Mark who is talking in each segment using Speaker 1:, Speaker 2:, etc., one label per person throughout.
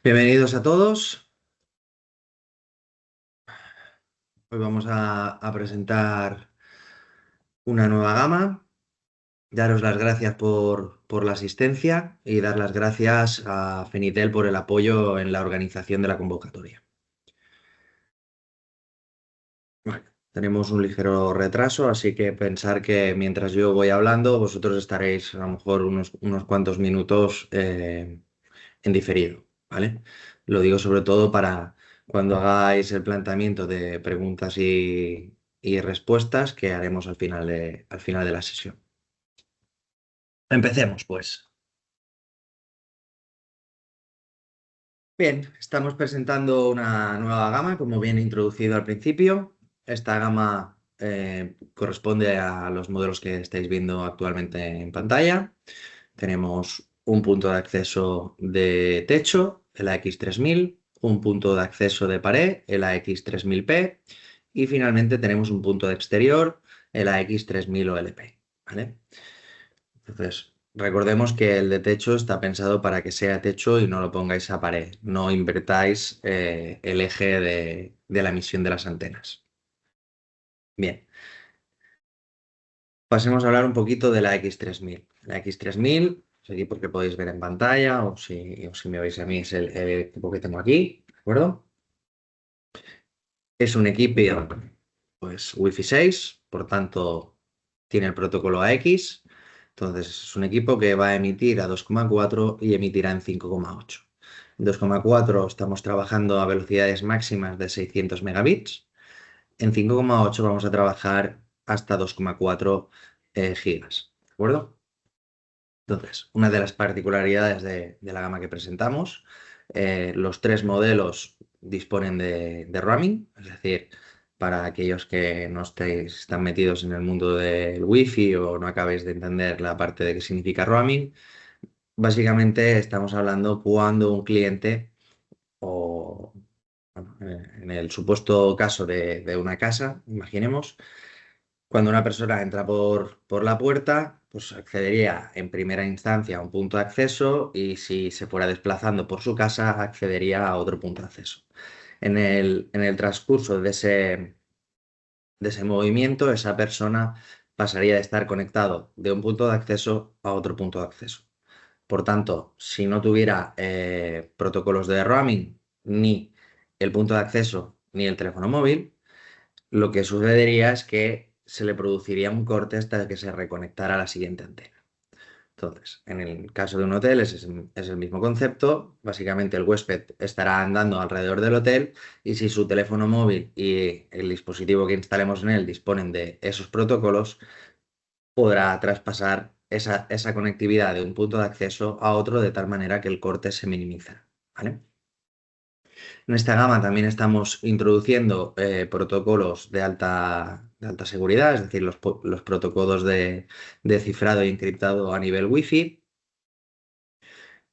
Speaker 1: Bienvenidos a todos. Hoy vamos a presentar una nueva gama. Daros las gracias por la asistencia y dar las gracias a Fenitel por el apoyo en la organización de la convocatoria. Bueno, tenemos un ligero retraso, así que pensar que mientras yo voy hablando, vosotros estaréis a lo mejor unos cuantos minutos en diferido, ¿vale? Lo digo sobre todo para cuando hagáis el planteamiento de preguntas y respuestas que haremos al final de la sesión. Empecemos, pues. Bien, estamos presentando una nueva gama, como bien introducido al principio. Esta gama corresponde a los modelos que estáis viendo actualmente en pantalla. Tenemos un punto de acceso de techo, el AX3000, un punto de acceso de pared, el AX3000P, y finalmente tenemos un punto de exterior, el AX3000 OLP, ¿vale? Entonces, recordemos que el de techo está pensado para que sea techo y no lo pongáis a pared, no invertáis el eje de la emisión de las antenas. Bien, pasemos a hablar un poquito de la X3000. La X3000 es el equipo que podéis ver en pantalla o si me veis a mí es el equipo que tengo aquí, ¿de acuerdo? Es un equipo pues Wi-Fi 6, por tanto tiene el protocolo AX. Entonces es un equipo que va a emitir a 2,4 y emitirá en 5,8. En 2,4 estamos trabajando a velocidades máximas de 600 megabits. En 5,8 vamos a trabajar hasta 2,4 gigas. ¿De acuerdo? Entonces, una de las particularidades de la gama que presentamos, los tres modelos disponen de roaming, es decir, para aquellos que no estéis tan metidos en el mundo del wifi o no acabéis de entender la parte de qué significa roaming, básicamente estamos hablando cuando un cliente o bueno, en el supuesto caso de una casa, imaginemos, cuando una persona entra por la puerta, pues accedería en primera instancia a un punto de acceso y si se fuera desplazando por su casa, accedería a otro punto de acceso. En el transcurso de ese movimiento, esa persona pasaría de estar conectado de un punto de acceso a otro punto de acceso. Por tanto, si no tuviera protocolos de roaming, ni el punto de acceso, ni el teléfono móvil, lo que sucedería es que se le produciría un corte hasta que se reconectara a la siguiente antena. Entonces, en el caso de un hotel es el mismo concepto. Básicamente el huésped estará andando alrededor del hotel y si su teléfono móvil y el dispositivo que instalemos en él disponen de esos protocolos, podrá traspasar esa conectividad de un punto de acceso a otro de tal manera que el corte se minimiza. ¿Vale? En esta gama también estamos introduciendo protocolos de alta seguridad, es decir, los protocolos de cifrado y encriptado a nivel Wi-Fi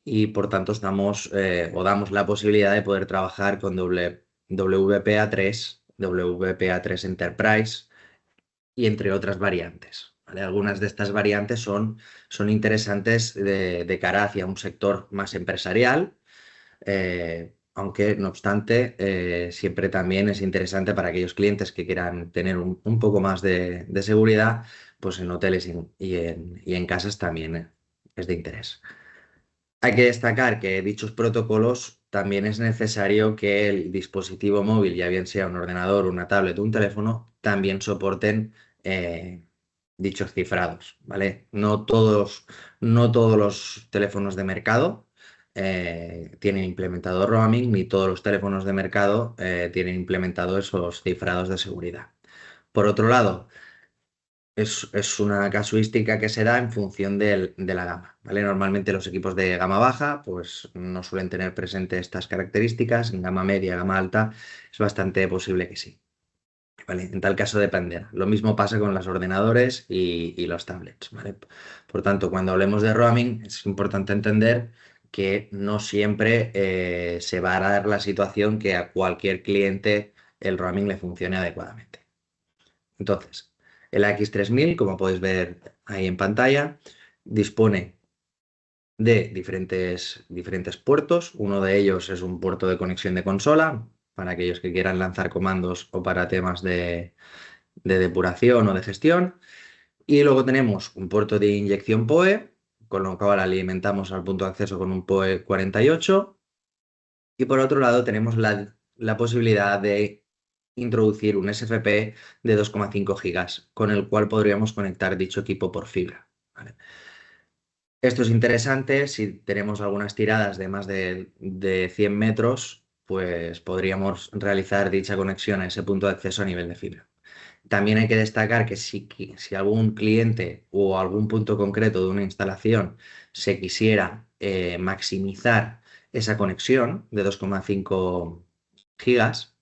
Speaker 1: y por tanto estamos o damos la posibilidad de poder trabajar con WPA3, WPA3 Enterprise y entre otras variantes. ¿Vale? Algunas de estas variantes son interesantes de cara hacia un sector más empresarial, aunque no obstante, siempre también es interesante para aquellos clientes que quieran tener un poco más de seguridad, pues en hoteles y en casas también es de interés. Hay que destacar que dichos protocolos también es necesario que el dispositivo móvil, ya bien sea un ordenador, una tablet o un teléfono, también soporten dichos cifrados, ¿vale? No todos los teléfonos de mercado tienen implementado roaming, ni todos los teléfonos de mercado tienen implementado esos cifrados de seguridad. Por otro lado, es una casuística que se da en función de la gama, ¿vale? Normalmente los equipos de gama baja pues no suelen tener presente estas características, en gama media, gama alta es bastante posible que sí, ¿vale? En tal caso dependerá. Lo mismo pasa con los ordenadores y los tablets, ¿vale? Por tanto, cuando hablemos de roaming es importante entender que no siempre se va a dar la situación que a cualquier cliente el roaming le funcione adecuadamente. Entonces, el AX3000, como podéis ver ahí en pantalla, dispone de diferentes puertos. Uno de ellos es un puerto de conexión de consola, para aquellos que quieran lanzar comandos o para temas de depuración o de gestión. Y luego tenemos un puerto de inyección PoE, con lo cual alimentamos al punto de acceso con un PoE 48. Y por otro lado tenemos la posibilidad de introducir un SFP de 2,5 gigas, con el cual podríamos conectar dicho equipo por fibra. ¿Vale? Esto es interesante si tenemos algunas tiradas de más de 100 metros, pues podríamos realizar dicha conexión a ese punto de acceso a nivel de fibra. También hay que destacar que si algún cliente o algún punto concreto de una instalación se quisiera maximizar esa conexión de 2,5 gigas,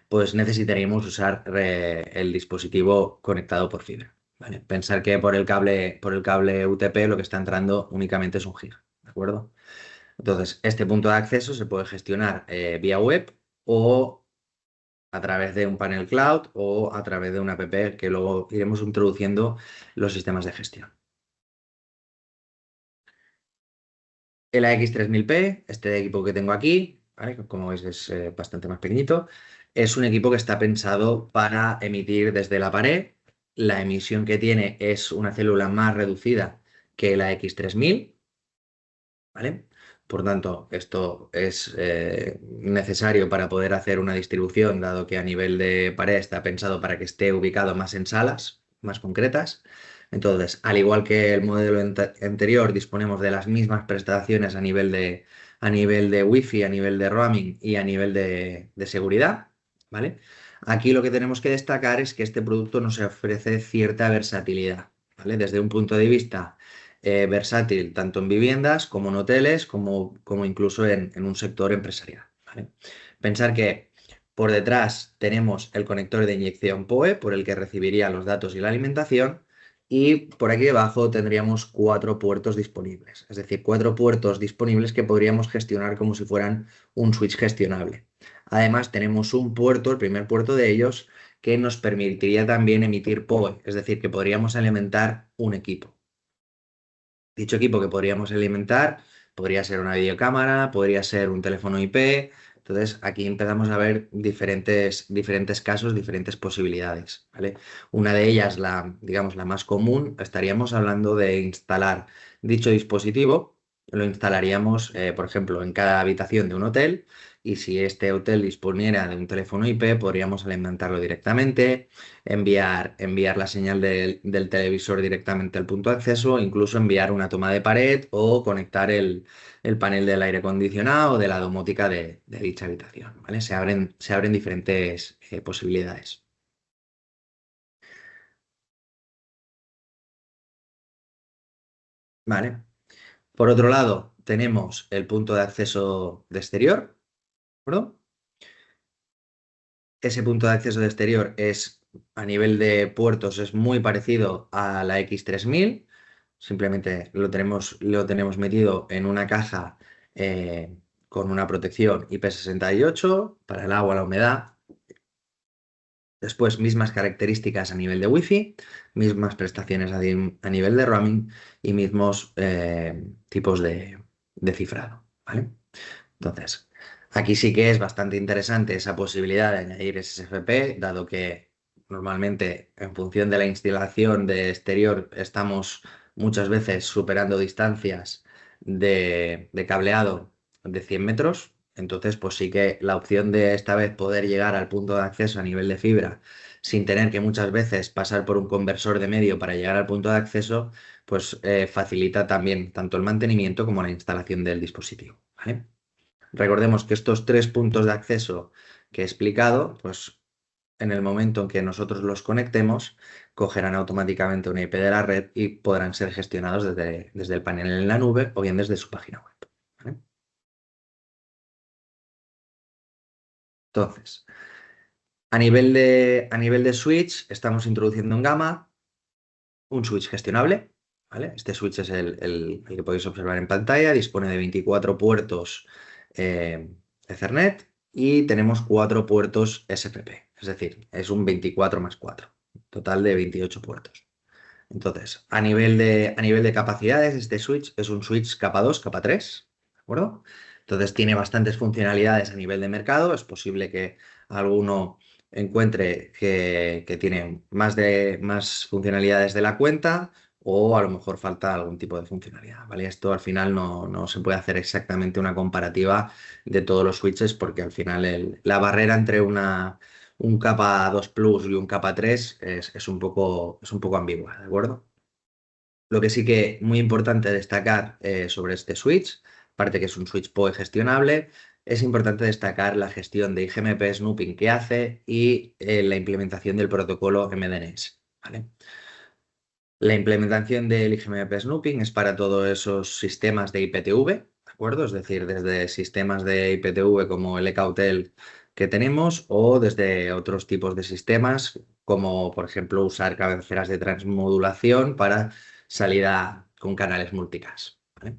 Speaker 1: pues necesitaríamos usar el dispositivo conectado por fibra. ¿Vale? Pensar que por el cable UTP lo que está entrando únicamente es 1 giga, ¿de acuerdo? Entonces, este punto de acceso se puede gestionar vía web o a través de un panel cloud o a través de una app que luego iremos introduciendo los sistemas de gestión. El AX3000P, este equipo que tengo aquí, ¿vale? Como veis es bastante más pequeñito, es un equipo que está pensado para emitir desde la pared. La emisión que tiene es una célula más reducida que la X3000, ¿vale? Por tanto, esto es necesario para poder hacer una distribución, dado que a nivel de pared está pensado para que esté ubicado más en salas más concretas. Entonces, al igual que el modelo anterior, disponemos de las mismas prestaciones a nivel de Wi-Fi, a nivel de roaming y a nivel de seguridad, ¿vale? Aquí lo que tenemos que destacar es que este producto nos ofrece cierta versatilidad, ¿vale? Desde un punto de vista versátil tanto en viviendas como en hoteles, como incluso en un sector empresarial, ¿vale? Pensar que por detrás tenemos el conector de inyección PoE por el que recibiría los datos y la alimentación, y por aquí debajo tendríamos 4 puertos disponibles, es decir, 4 puertos disponibles que podríamos gestionar como si fueran un switch gestionable. Además tenemos un puerto, el primer puerto de ellos, que nos permitiría también emitir PoE, es decir, que podríamos alimentar un equipo. Dicho equipo que podríamos alimentar podría ser una videocámara, podría ser un teléfono IP. Entonces, aquí empezamos a ver diferentes casos, diferentes posibilidades, ¿vale? Una de ellas, digamos, la más común, estaríamos hablando de instalar dicho dispositivo. Lo instalaríamos, por ejemplo, en cada habitación de un hotel, y si este hotel disponiera de un teléfono IP, podríamos alimentarlo directamente, enviar la señal del televisor directamente al punto de acceso, incluso enviar una toma de pared o conectar el panel del aire acondicionado o de la domótica de dicha habitación, ¿vale? Se abren diferentes posibilidades. ¿Vale? Por otro lado, tenemos el punto de acceso de exterior, ¿de acuerdo? Ese punto de acceso de exterior a nivel de puertos, es muy parecido a la X3000. Simplemente lo tenemos metido en una caja con una protección IP68 para el agua, la humedad. Después, mismas características a nivel de Wi-Fi, mismas prestaciones a nivel de roaming y mismos tipos de cifrado, ¿vale? Entonces, aquí sí que es bastante interesante esa posibilidad de añadir SSFP, dado que normalmente en función de la instalación de exterior estamos muchas veces superando distancias de cableado de 100 metros. Entonces, pues sí que la opción de esta vez poder llegar al punto de acceso a nivel de fibra sin tener que muchas veces pasar por un conversor de medio para llegar al punto de acceso, pues facilita también tanto el mantenimiento como la instalación del dispositivo, ¿vale? Recordemos que estos 3 puntos de acceso que he explicado, pues en el momento en que nosotros los conectemos, cogerán automáticamente una IP de la red y podrán ser gestionados desde el panel en la nube o bien desde su página web, ¿vale? Entonces, a nivel de switch, estamos introduciendo en gama un switch gestionable, ¿vale? Este switch es el que podéis observar en pantalla, dispone de 24 puertos Ethernet y tenemos 4 puertos SFP, es decir, es un 24 más 4, total de 28 puertos. Entonces, a nivel de capacidades, este switch es un switch capa 2, capa 3, ¿de acuerdo? Entonces tiene bastantes funcionalidades a nivel de mercado. Es posible que alguno encuentre que tiene más funcionalidades de la cuenta o a lo mejor falta algún tipo de funcionalidad, ¿vale? Esto al final no se puede hacer exactamente una comparativa de todos los switches porque al final la barrera entre un capa 2 Plus y un capa 3 es un poco ambigua, ¿de acuerdo? Lo que sí que muy importante destacar sobre este switch, aparte que es un switch PoE gestionable, es importante destacar la gestión de IGMP snooping que hace y la implementación del protocolo MDNS, ¿vale? La implementación del IGMP snooping es para todos esos sistemas de IPTV, ¿de acuerdo? Es decir, desde sistemas de IPTV como el eCautel que tenemos o desde otros tipos de sistemas como, por ejemplo, usar cabeceras de transmodulación para salida con canales multicast, ¿vale?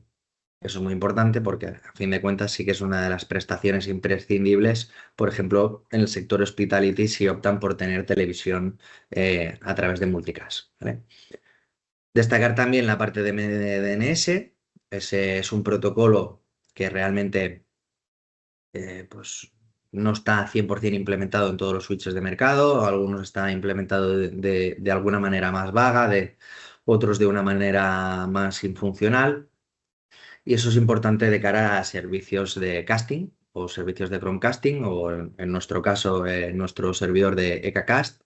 Speaker 1: Eso es muy importante porque, a fin de cuentas, sí que es una de las prestaciones imprescindibles, por ejemplo, en el sector hospitality si optan por tener televisión a través de multicast, ¿vale? Destacar también la parte de DNS. Ese es un protocolo que realmente pues, no está 100% implementado en todos los switches de mercado. Algunos está implementado de alguna manera más vaga, otros de una manera más infuncional. Y eso es importante de cara a servicios de casting o servicios de Chromecasting o en nuestro caso nuestro servidor de ECACast.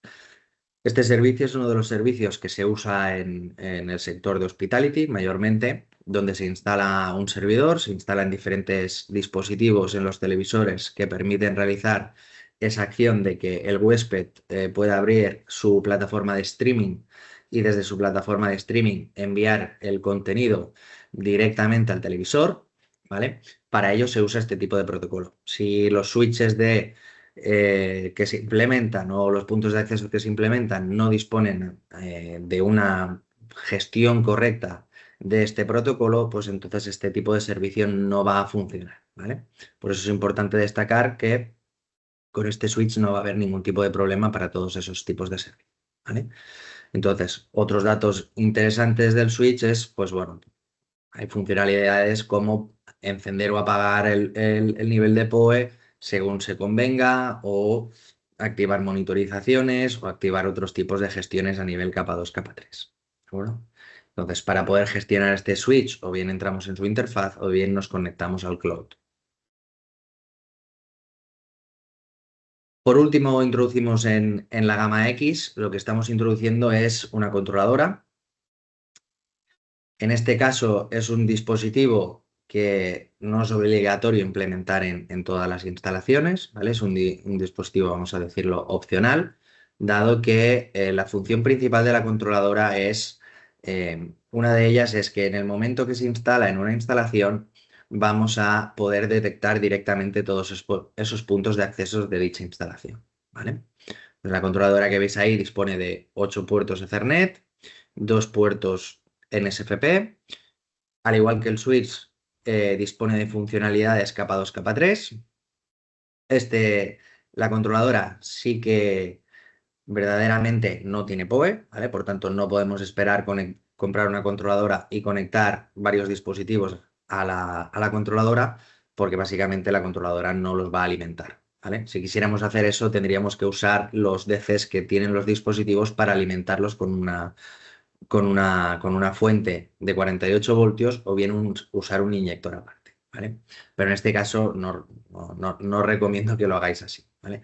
Speaker 1: Este servicio es uno de los servicios que se usa en el sector de hospitality mayormente, donde se instala un servidor, se instalan diferentes dispositivos en los televisores que permiten realizar esa acción de que el huésped pueda abrir su plataforma de streaming y desde su plataforma de streaming enviar el contenido directamente al televisor, ¿vale? Para ello se usa este tipo de protocolo. Si los switches que se implementan o los puntos de acceso que se implementan no disponen de una gestión correcta de este protocolo, pues entonces este tipo de servicio no va a funcionar, ¿vale? Por eso es importante destacar que con este switch no va a haber ningún tipo de problema para todos esos tipos de servicios, ¿vale? Entonces, otros datos interesantes del switch es, pues bueno, hay funcionalidades como encender o apagar el nivel de PoE según se convenga o activar monitorizaciones o activar otros tipos de gestiones a nivel capa 2, capa 3. ¿De acuerdo? Entonces, para poder gestionar este switch, o bien entramos en su interfaz o bien nos conectamos al cloud. Por último, introducimos en la gama X, lo que estamos introduciendo es una controladora. En este caso es un dispositivo que no es obligatorio implementar en todas las instalaciones, ¿vale? Es un dispositivo, vamos a decirlo, opcional, dado que la función principal de la controladora una de ellas es que en el momento que se instala en una instalación, vamos a poder detectar directamente todos esos puntos de acceso de dicha instalación, ¿vale? Pues la controladora que veis ahí dispone de 8 puertos Ethernet, 2 puertos NSFP, al igual que el switch dispone de funcionalidades capa 2, capa 3. Este, la controladora sí que verdaderamente no tiene PoE, ¿vale? Por tanto, no podemos esperar comprar una controladora y conectar varios dispositivos a la controladora, porque básicamente la controladora no los va a alimentar, ¿vale? Si quisiéramos hacer eso, tendríamos que usar los DCs que tienen los dispositivos para alimentarlos con una fuente de 48 voltios o bien usar un inyector aparte, ¿vale? Pero en este caso no recomiendo que lo hagáis así, ¿vale?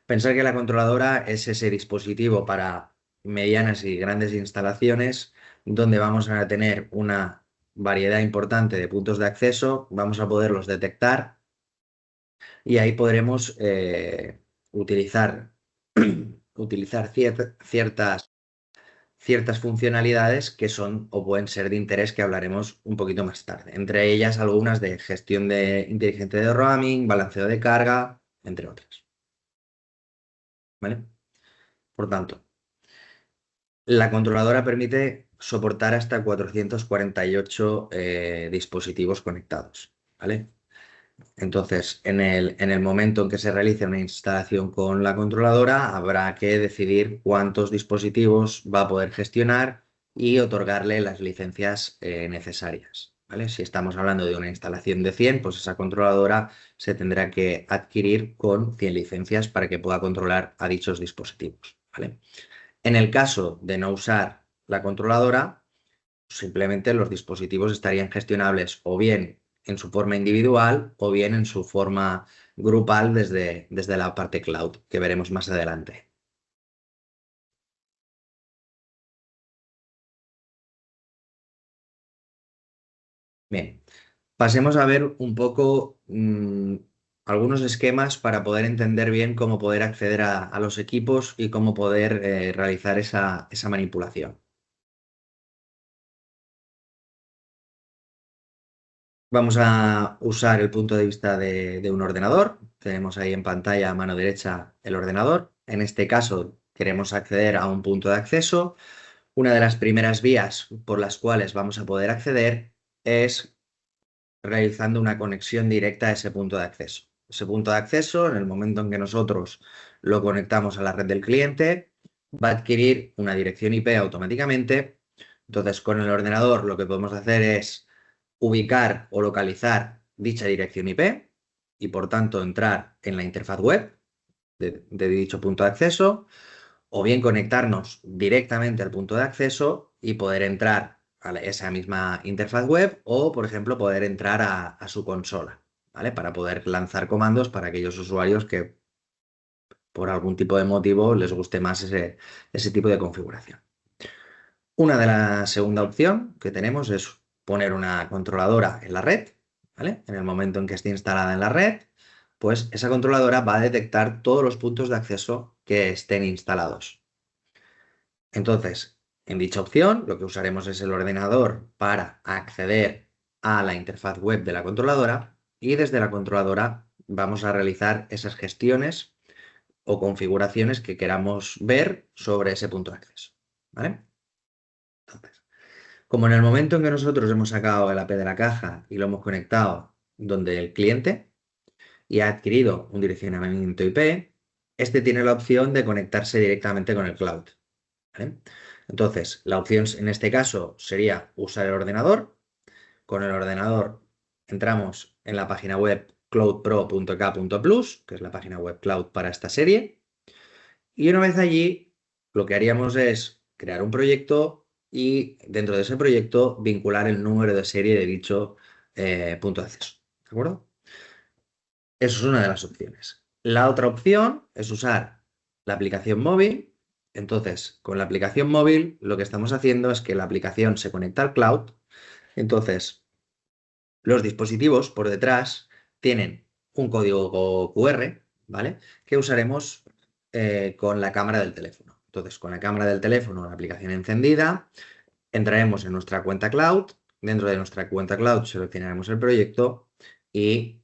Speaker 1: Pensar que la controladora es ese dispositivo para medianas y grandes instalaciones donde vamos a tener una variedad importante de puntos de acceso, vamos a poderlos detectar y ahí podremos utilizar, utilizar ciertas funcionalidades que son o pueden ser de interés que hablaremos un poquito más tarde. Entre ellas algunas de gestión de inteligente de roaming, balanceo de carga, entre otras. ¿Vale? Por tanto, la controladora permite soportar hasta 448 dispositivos conectados. ¿Vale? Entonces, en el momento en que se realice una instalación con la controladora, habrá que decidir cuántos dispositivos va a poder gestionar y otorgarle las licencias necesarias, ¿vale? Si estamos hablando de una instalación de 100, pues esa controladora se tendrá que adquirir con 100 licencias para que pueda controlar a dichos dispositivos, ¿vale? En el caso de no usar la controladora, simplemente los dispositivos estarían gestionables o bien en su forma individual o bien en su forma grupal desde la parte cloud, que veremos más adelante. Bien, pasemos a ver un poco algunos esquemas para poder entender bien cómo poder acceder a los equipos y cómo poder realizar esa manipulación. Vamos a usar el punto de vista de un ordenador. Tenemos ahí en pantalla a mano derecha el ordenador. En este caso queremos acceder a un punto de acceso. Una de las primeras vías por las cuales vamos a poder acceder es realizando una conexión directa a ese punto de acceso. Ese punto de acceso, en el momento en que nosotros lo conectamos a la red del cliente, va a adquirir una dirección IP automáticamente. Entonces, con el ordenador lo que podemos hacer es ubicar o localizar dicha dirección IP y, por tanto, entrar en la interfaz web de dicho punto de acceso, o bien conectarnos directamente al punto de acceso y poder entrar a esa misma interfaz web o, por ejemplo, poder entrar a su consola, ¿vale? Para poder lanzar comandos para aquellos usuarios que por algún tipo de motivo les guste más ese tipo de configuración. Una de la segunda opción que tenemos es poner una controladora en la red, ¿vale? En el momento en que esté instalada en la red, pues esa controladora va a detectar todos los puntos de acceso que estén instalados. Entonces, en dicha opción, lo que usaremos es el ordenador para acceder a la interfaz web de la controladora y desde la controladora vamos a realizar esas gestiones o configuraciones que queramos ver sobre ese punto de acceso, ¿vale? Entonces, como en el momento en que nosotros hemos sacado el AP de la caja y lo hemos conectado donde el cliente y ha adquirido un direccionamiento IP, este tiene la opción de conectarse directamente con el cloud, ¿vale? Entonces, la opción en este caso sería usar el ordenador. Con el ordenador entramos en la página web cloudpro.k.plus, que es la página web cloud para esta serie. Y una vez allí, lo que haríamos es crear un proyecto y dentro de ese proyecto vincular el número de serie de dicho punto de acceso. ¿De acuerdo? Eso es una de las opciones. La otra opción es usar la aplicación móvil. Entonces, con la aplicación móvil, lo que estamos haciendo es que la aplicación se conecta al cloud. Entonces, los dispositivos por detrás tienen un código QR, ¿vale? Que usaremos con la cámara del teléfono. Entonces, con la cámara del teléfono, la aplicación encendida, entraremos en nuestra cuenta cloud. Dentro de nuestra cuenta cloud seleccionaremos el proyecto y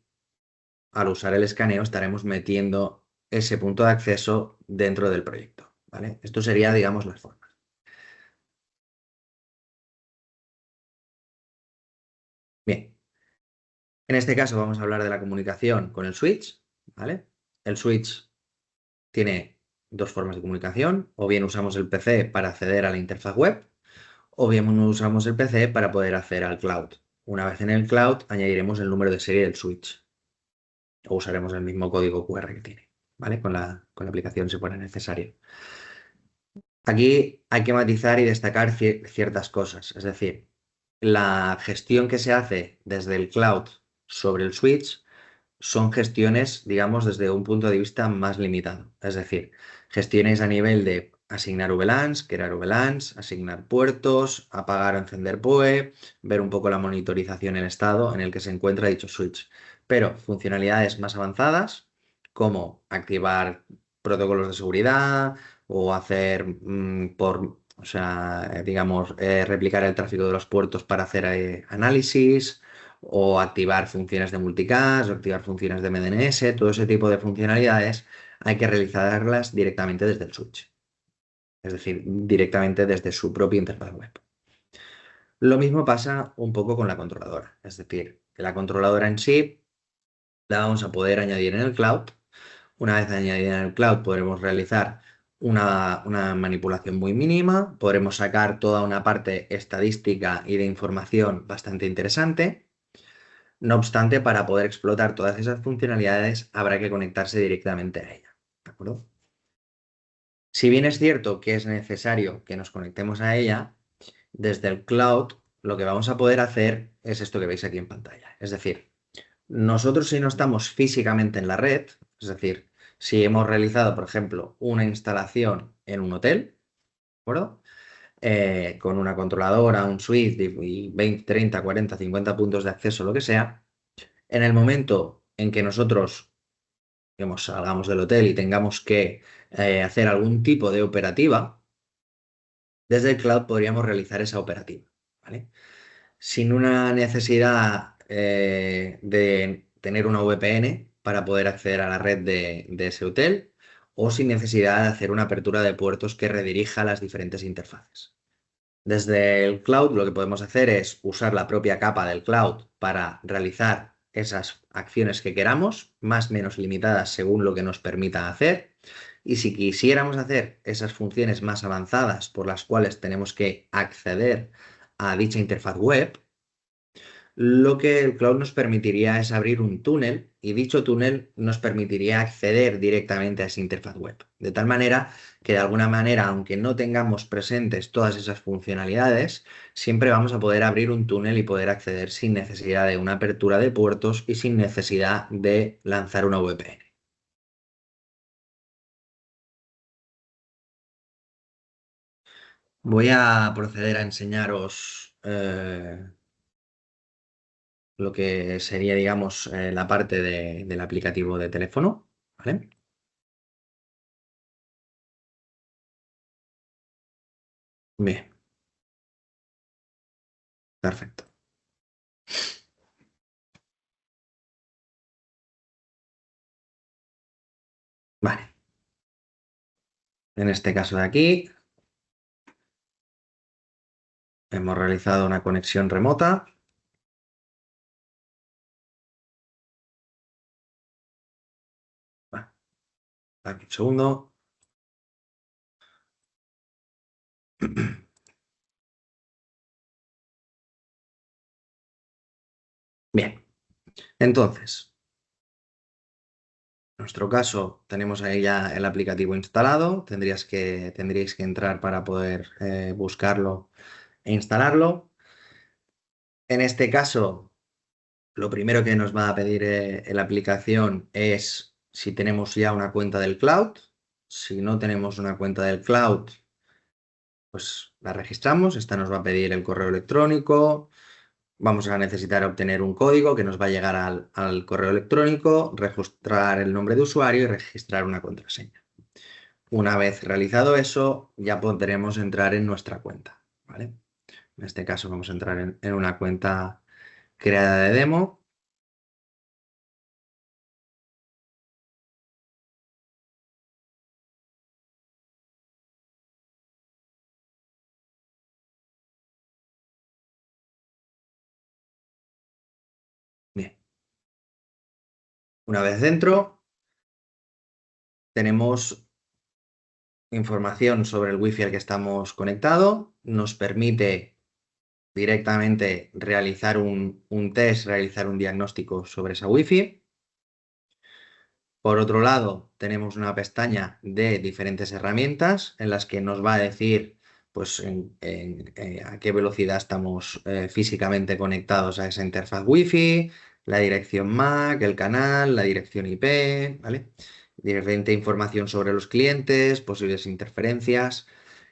Speaker 1: al usar el escaneo estaremos metiendo ese punto de acceso dentro del proyecto, ¿vale? Esto sería, digamos, las formas. Bien, en este caso vamos a hablar de la comunicación con el switch, ¿vale? El switch tiene dos formas de comunicación, o bien usamos el PC para acceder a la interfaz web, o bien usamos el PC para poder acceder al cloud. Una vez en el cloud, añadiremos el número de serie del switch, o usaremos el mismo código QR que tiene, ¿vale? Con la aplicación se pone necesario. Aquí hay que matizar y destacar ciertas cosas, es decir, la gestión que se hace desde el cloud sobre el switch son gestiones, digamos, desde un punto de vista más limitado. Es decir, gestiones a nivel de asignar VLANs, crear VLANs, asignar puertos, apagar o encender PoE, ver un poco la monitorización, el estado en el que se encuentra dicho switch. Pero funcionalidades más avanzadas, como activar protocolos de seguridad o hacer o sea, digamos, replicar el tráfico de los puertos para hacer análisis o activar funciones de multicast o activar funciones de MDNS, todo ese tipo de funcionalidades hay que realizarlas directamente desde el switch, es decir, directamente desde su propia interfaz web. Lo mismo pasa un poco con la controladora, es decir, que la controladora en sí la vamos a poder añadir en el cloud. Una vez añadida en el cloud podremos realizar una manipulación muy mínima, podremos sacar toda una parte estadística y de información bastante interesante. No obstante, para poder explotar todas esas funcionalidades habrá que conectarse directamente a ella. ¿De acuerdo? Si bien es cierto que es necesario que nos conectemos a ella, desde el cloud lo que vamos a poder hacer es esto que veis aquí en pantalla. Es decir, nosotros si no estamos físicamente en la red, es decir, si hemos realizado, por ejemplo, una instalación en un hotel, ¿de acuerdo? Con una controladora, un switch y 20, 30, 40, 50 puntos de acceso, lo que sea, en el momento en que nosotros, digamos, salgamos del hotel y tengamos que hacer algún tipo de operativa, desde el cloud podríamos realizar esa operativa, ¿vale? Sin una necesidad de tener una VPN para poder acceder a la red de ese hotel o sin necesidad de hacer una apertura de puertos que redirija las diferentes interfaces. Desde el cloud lo que podemos hacer es usar la propia capa del cloud para realizar esas acciones que queramos, más o menos limitadas según lo que nos permita hacer. Y si quisiéramos hacer esas funciones más avanzadas por las cuales tenemos que acceder a dicha interfaz web, lo que el cloud nos permitiría es abrir un túnel y dicho túnel nos permitiría acceder directamente a esa interfaz web. De tal manera que de alguna manera, aunque no tengamos presentes todas esas funcionalidades, siempre vamos a poder abrir un túnel y poder acceder sin necesidad de una apertura de puertos y sin necesidad de lanzar una VPN. Voy a proceder a enseñaros lo que sería, digamos, la parte del aplicativo de teléfono, ¿vale? Bien, perfecto. Vale, en este caso de aquí hemos realizado una conexión remota. Vale, aquí un segundo. Bien, entonces, en nuestro caso tenemos ahí ya el aplicativo instalado. Tendríais que entrar para poder buscarlo e instalarlo. En este caso, lo primero que nos va a pedir la aplicación es si tenemos ya una cuenta del cloud. Si no tenemos una cuenta del cloud, pues la registramos. Esta nos va a pedir el correo electrónico. Vamos a necesitar obtener un código que nos va a llegar al correo electrónico, registrar el nombre de usuario y registrar una contraseña. Una vez realizado eso, ya podremos entrar en nuestra cuenta, ¿vale? En este caso vamos a entrar en una cuenta creada de demo. Bien, una vez dentro, tenemos información sobre el wifi al que estamos conectado. Nos permite directamente realizar un test, realizar un diagnóstico sobre esa wifi. Por otro lado, tenemos una pestaña de diferentes herramientas en las que nos va a decir pues, a qué velocidad estamos físicamente conectados a esa interfaz Wi-Fi, la dirección MAC, el canal, la dirección IP, ¿vale? Diferente información sobre los clientes, posibles interferencias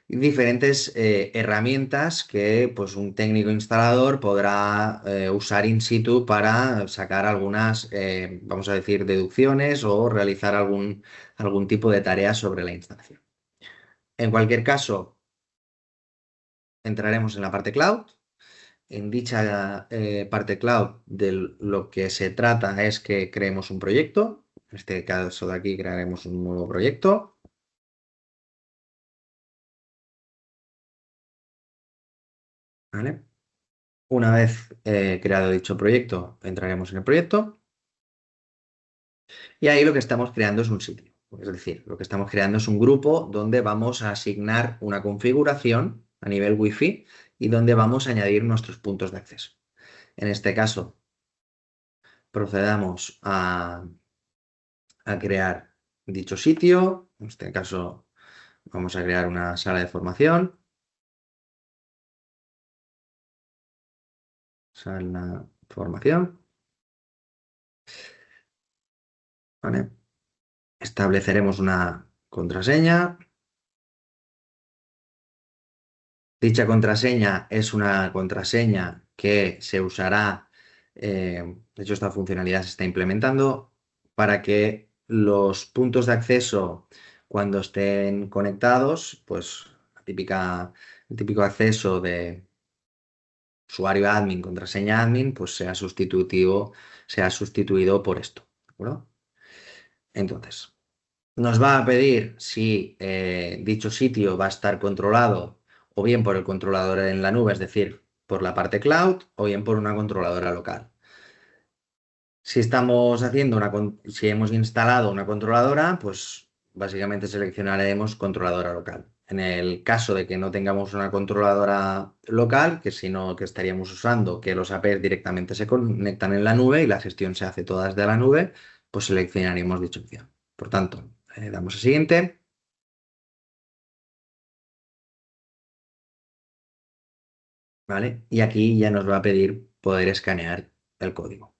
Speaker 1: y diferentes herramientas que pues, un técnico instalador podrá usar in situ para sacar algunas, vamos a decir, deducciones o realizar algún tipo de tarea sobre la instalación. En cualquier caso, entraremos en la parte cloud. En dicha parte cloud de lo que se trata es que creemos un proyecto. En este caso de aquí crearemos un nuevo proyecto. ¿Vale? Una vez creado dicho proyecto, entraremos en el proyecto y ahí lo que estamos creando es un sitio. Es decir, lo que estamos creando es un grupo donde vamos a asignar una configuración a nivel Wi-Fi y donde vamos a añadir nuestros puntos de acceso. En este caso, procedamos a crear dicho sitio. En este caso, vamos a crear una sala de formación. Sala de formación. ¿Vale? Estableceremos una contraseña. Dicha contraseña es una contraseña que se usará, de hecho esta funcionalidad se está implementando para que los puntos de acceso cuando estén conectados, pues el típico acceso de usuario admin, contraseña admin, pues sea sustituido por esto, ¿de acuerdo? Entonces, nos va a pedir si dicho sitio va a estar controlado o bien por el controlador en la nube, es decir, por la parte cloud, o bien por una controladora local. Si hemos instalado una controladora, pues básicamente seleccionaremos controladora local. En el caso de que no tengamos una controladora local, que sino que estaríamos usando que los APs directamente se conectan en la nube y la gestión se hace toda desde la nube, pues seleccionaremos dicha opción. Por tanto, damos a siguiente. ¿Vale? Y aquí ya nos va a pedir poder escanear el código.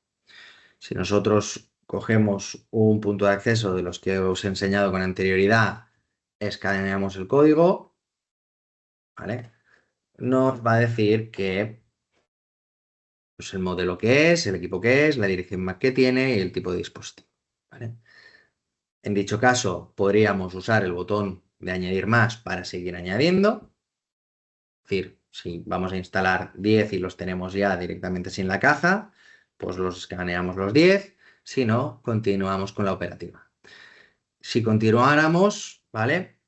Speaker 1: Si nosotros cogemos un punto de acceso de los que os he enseñado con anterioridad, escaneamos el código, ¿vale? Nos va a decir que pues, el modelo que es, el equipo que es, la dirección MAC que tiene y el tipo de dispositivo, ¿vale? En dicho caso, podríamos usar el botón de añadir más para seguir añadiendo. Es decir, si vamos a instalar 10 y los tenemos ya directamente sin la caja, pues los escaneamos los 10, si no, continuamos con la operativa. Si continuáramos, ¿vale?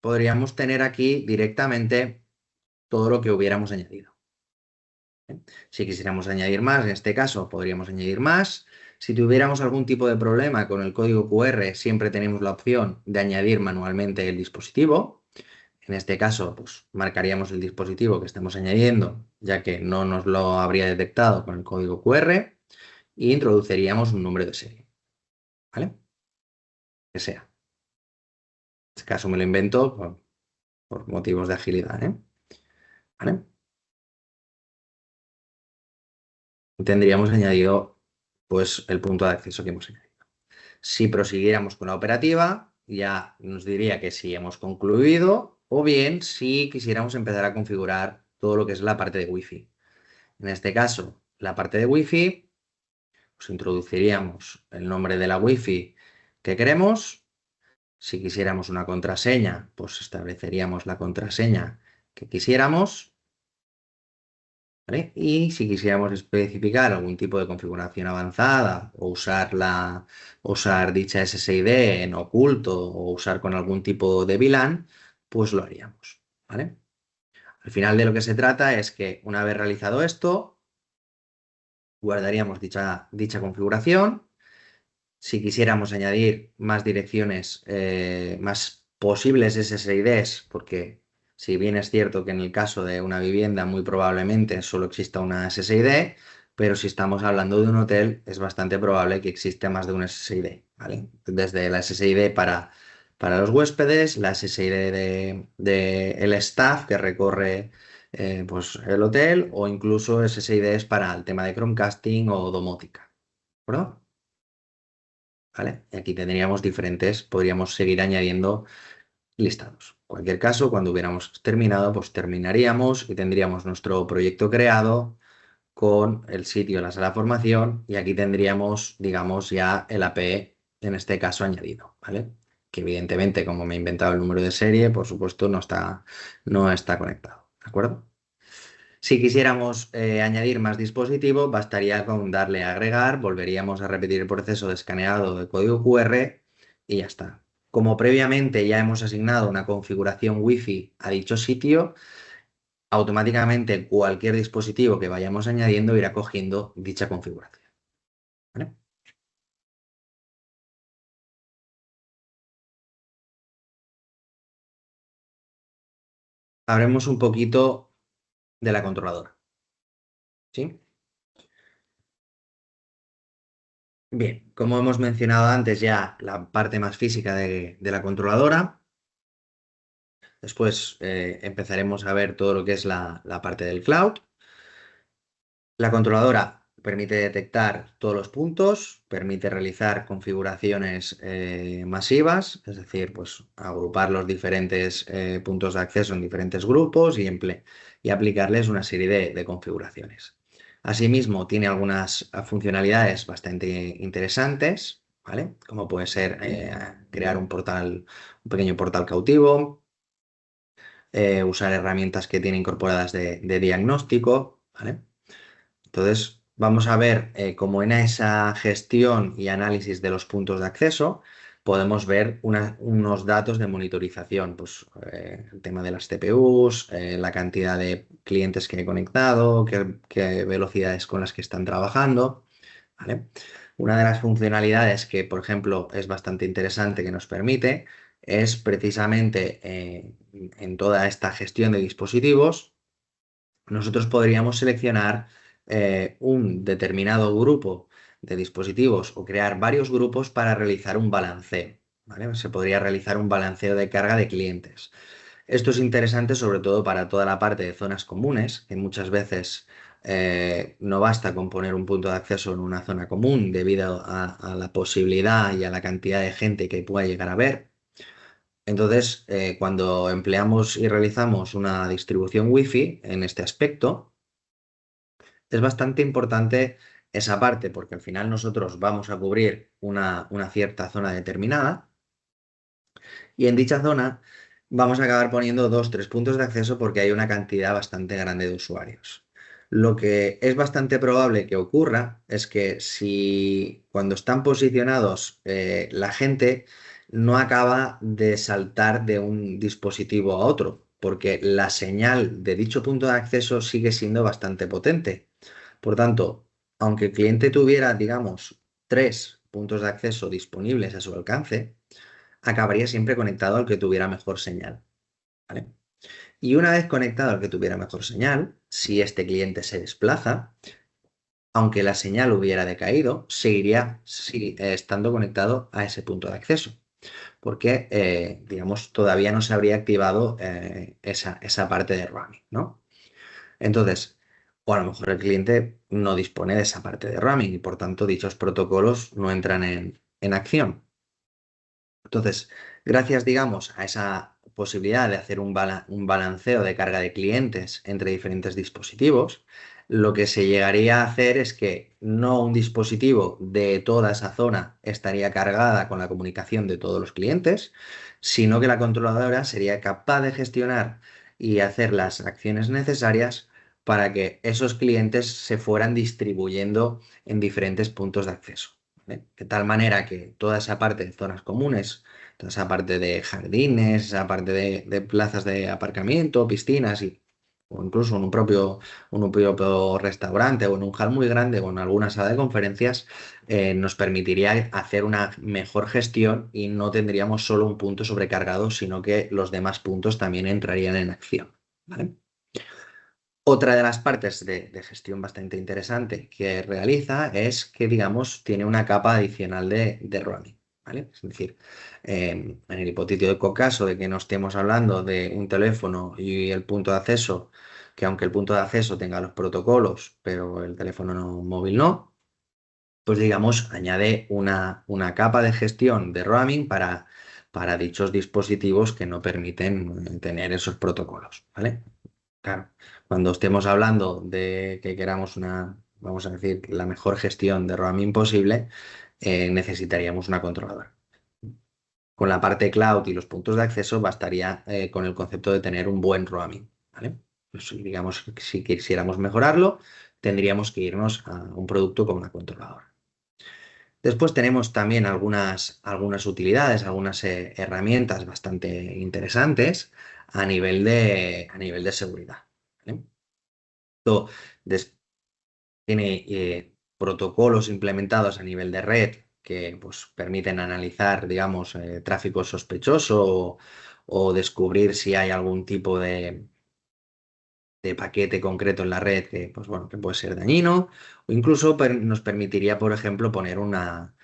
Speaker 1: Podríamos tener aquí directamente todo lo que hubiéramos añadido. Si quisiéramos añadir más, en este caso podríamos añadir más. Si tuviéramos algún tipo de problema con el código QR, siempre tenemos la opción de añadir manualmente el dispositivo. En este caso, pues marcaríamos el dispositivo que estamos añadiendo, ya que no nos lo habría detectado con el código QR, e introduciríamos un número de serie, ¿vale? Que sea. En este caso me lo invento por motivos de agilidad, ¿eh? ¿Vale? Tendríamos añadido, pues, el punto de acceso que hemos añadido. Si prosiguiéramos con la operativa, ya nos diría que sí hemos concluido, o bien si quisiéramos empezar a configurar todo lo que es la parte de Wi-Fi. En este caso, la parte de Wi-Fi, pues introduciríamos el nombre de la Wi-Fi que queremos. Si quisiéramos una contraseña, pues estableceríamos la contraseña que quisiéramos. ¿Vale? Y si quisiéramos especificar algún tipo de configuración avanzada o usar dicha SSID en oculto o usar con algún tipo de VLAN, pues lo haríamos. ¿Vale? Al final de lo que se trata es que una vez realizado esto, guardaríamos dicha configuración. Si quisiéramos añadir más direcciones, más posibles SSIDs, porque si bien es cierto que en el caso de una vivienda muy probablemente solo exista una SSID, pero si estamos hablando de un hotel es bastante probable que exista más de una SSID, ¿vale? Desde la SSID para los huéspedes, la SSID de el staff que recorre pues el hotel o incluso SSIDs para el tema de Chromecasting o domótica, ¿de acuerdo? ¿Vale? Y aquí tendríamos diferentes, podríamos seguir añadiendo listados. En cualquier caso, cuando hubiéramos terminado, pues terminaríamos y tendríamos nuestro proyecto creado con el sitio de la sala de formación y aquí tendríamos, digamos, ya el AP, en este caso, añadido, ¿vale? Que evidentemente, como me he inventado el número de serie, por supuesto, no está conectado, ¿de acuerdo? Si quisiéramos añadir más dispositivos, bastaría con darle a agregar, volveríamos a repetir el proceso de escaneado de código QR y ya está. Como previamente ya hemos asignado una configuración Wi-Fi a dicho sitio, automáticamente cualquier dispositivo que vayamos añadiendo irá cogiendo dicha configuración. ¿Vale? hablemos un poquito de la controladora. ¿Sí? Bien, como hemos mencionado antes ya la parte más física de la controladora, después empezaremos a ver todo lo que es la parte del cloud. La controladora permite detectar todos los puntos, permite realizar configuraciones masivas, es decir, pues agrupar los diferentes puntos de acceso en diferentes grupos y aplicarles una serie de configuraciones. Asimismo, tiene algunas funcionalidades bastante interesantes, ¿vale? Como puede ser crear un portal, un pequeño portal cautivo, usar herramientas que tiene incorporadas de diagnóstico, ¿vale? Entonces, vamos a ver cómo en esa gestión y análisis de los puntos de acceso podemos ver unos datos de monitorización, pues el tema de las CPUs, la cantidad de clientes que he conectado, qué velocidades con las que están trabajando, ¿vale? Una de las funcionalidades que, por ejemplo, es bastante interesante que nos permite es precisamente en toda esta gestión de dispositivos nosotros podríamos seleccionar un determinado grupo de dispositivos o crear varios grupos para realizar un balanceo, ¿vale? Se podría realizar un balanceo de carga de clientes. Esto es interesante sobre todo para toda la parte de zonas comunes, que muchas veces no basta con poner un punto de acceso en una zona común debido a la posibilidad y a la cantidad de gente que pueda llegar a ver. Entonces, cuando empleamos y realizamos una distribución Wi-Fi en este aspecto, es bastante importante esa parte, porque al final nosotros vamos a cubrir una cierta zona determinada y en dicha zona vamos a acabar poniendo dos, tres puntos de acceso porque hay una cantidad bastante grande de usuarios. Lo que es bastante probable que ocurra es que si cuando están posicionados la gente no acaba de saltar de un dispositivo a otro, porque la señal de dicho punto de acceso sigue siendo bastante potente. Por tanto, aunque el cliente tuviera, digamos, tres puntos de acceso disponibles a su alcance, acabaría siempre conectado al que tuviera mejor señal, ¿vale? Y una vez conectado al que tuviera mejor señal, si este cliente se desplaza, aunque la señal hubiera decaído, seguiría estando conectado a ese punto de acceso, porque, digamos, todavía no se habría activado esa parte de roaming, ¿no? Entonces, o a lo mejor el cliente no dispone de esa parte de roaming y por tanto dichos protocolos no entran en acción. Entonces, gracias, digamos, a esa posibilidad de hacer un balanceo de carga de clientes entre diferentes dispositivos, lo que se llegaría a hacer es que no un dispositivo de toda esa zona estaría cargada con la comunicación de todos los clientes, sino que la controladora sería capaz de gestionar y hacer las acciones necesarias para que esos clientes se fueran distribuyendo en diferentes puntos de acceso. ¿Vale? De tal manera que toda esa parte de zonas comunes, toda esa parte de jardines, esa parte de plazas de aparcamiento, piscinas o incluso en un propio restaurante o en un hall muy grande o en alguna sala de conferencias, nos permitiría hacer una mejor gestión y no tendríamos solo un punto sobrecargado, sino que los demás puntos también entrarían en acción. ¿Vale? Otra de las partes de gestión bastante interesante que realiza es que, digamos, tiene una capa adicional de roaming, ¿vale? Es decir, en el hipotético caso de que no estemos hablando de un teléfono y el punto de acceso, que aunque el punto de acceso tenga los protocolos, pero el teléfono móvil no, pues digamos, añade una capa de gestión de roaming para dichos dispositivos que no permiten tener esos protocolos, ¿vale? Claro, cuando estemos hablando de que queramos vamos a decir, la mejor gestión de roaming posible, necesitaríamos una controladora. Con la parte cloud y los puntos de acceso bastaría con el concepto de tener un buen roaming, ¿vale? Pues, digamos, si quisiéramos mejorarlo, tendríamos que irnos a un producto como una controladora. Después tenemos también algunas utilidades, algunas herramientas bastante interesantes a nivel de seguridad, ¿vale? Esto tiene protocolos implementados a nivel de red que pues, permiten analizar, digamos, tráfico sospechoso o descubrir si hay algún tipo de paquete concreto en la red que, pues bueno, que puede ser dañino, o incluso nos permitiría, por ejemplo, poner una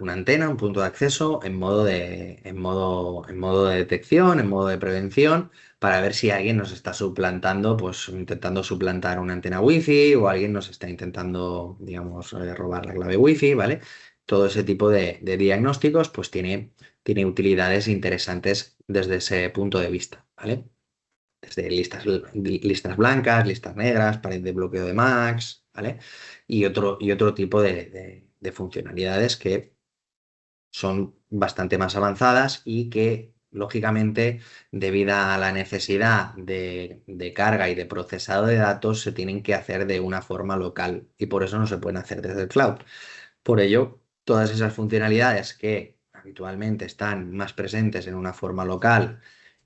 Speaker 1: antena, un punto de acceso en modo de detección, en modo de prevención, para ver si alguien nos está suplantando, pues intentando suplantar una antena wifi o alguien nos está intentando, digamos, robar la clave wifi, ¿vale? Todo ese tipo de diagnósticos, pues tiene utilidades interesantes desde ese punto de vista, ¿vale? Desde listas blancas, listas negras, pared de bloqueo de MACs, ¿vale? Y otro tipo de funcionalidades que son bastante más avanzadas y que, lógicamente, debido a la necesidad de carga y de procesado de datos, se tienen que hacer de una forma local y por eso no se pueden hacer desde el cloud. Por ello, todas esas funcionalidades que habitualmente están más presentes en una forma local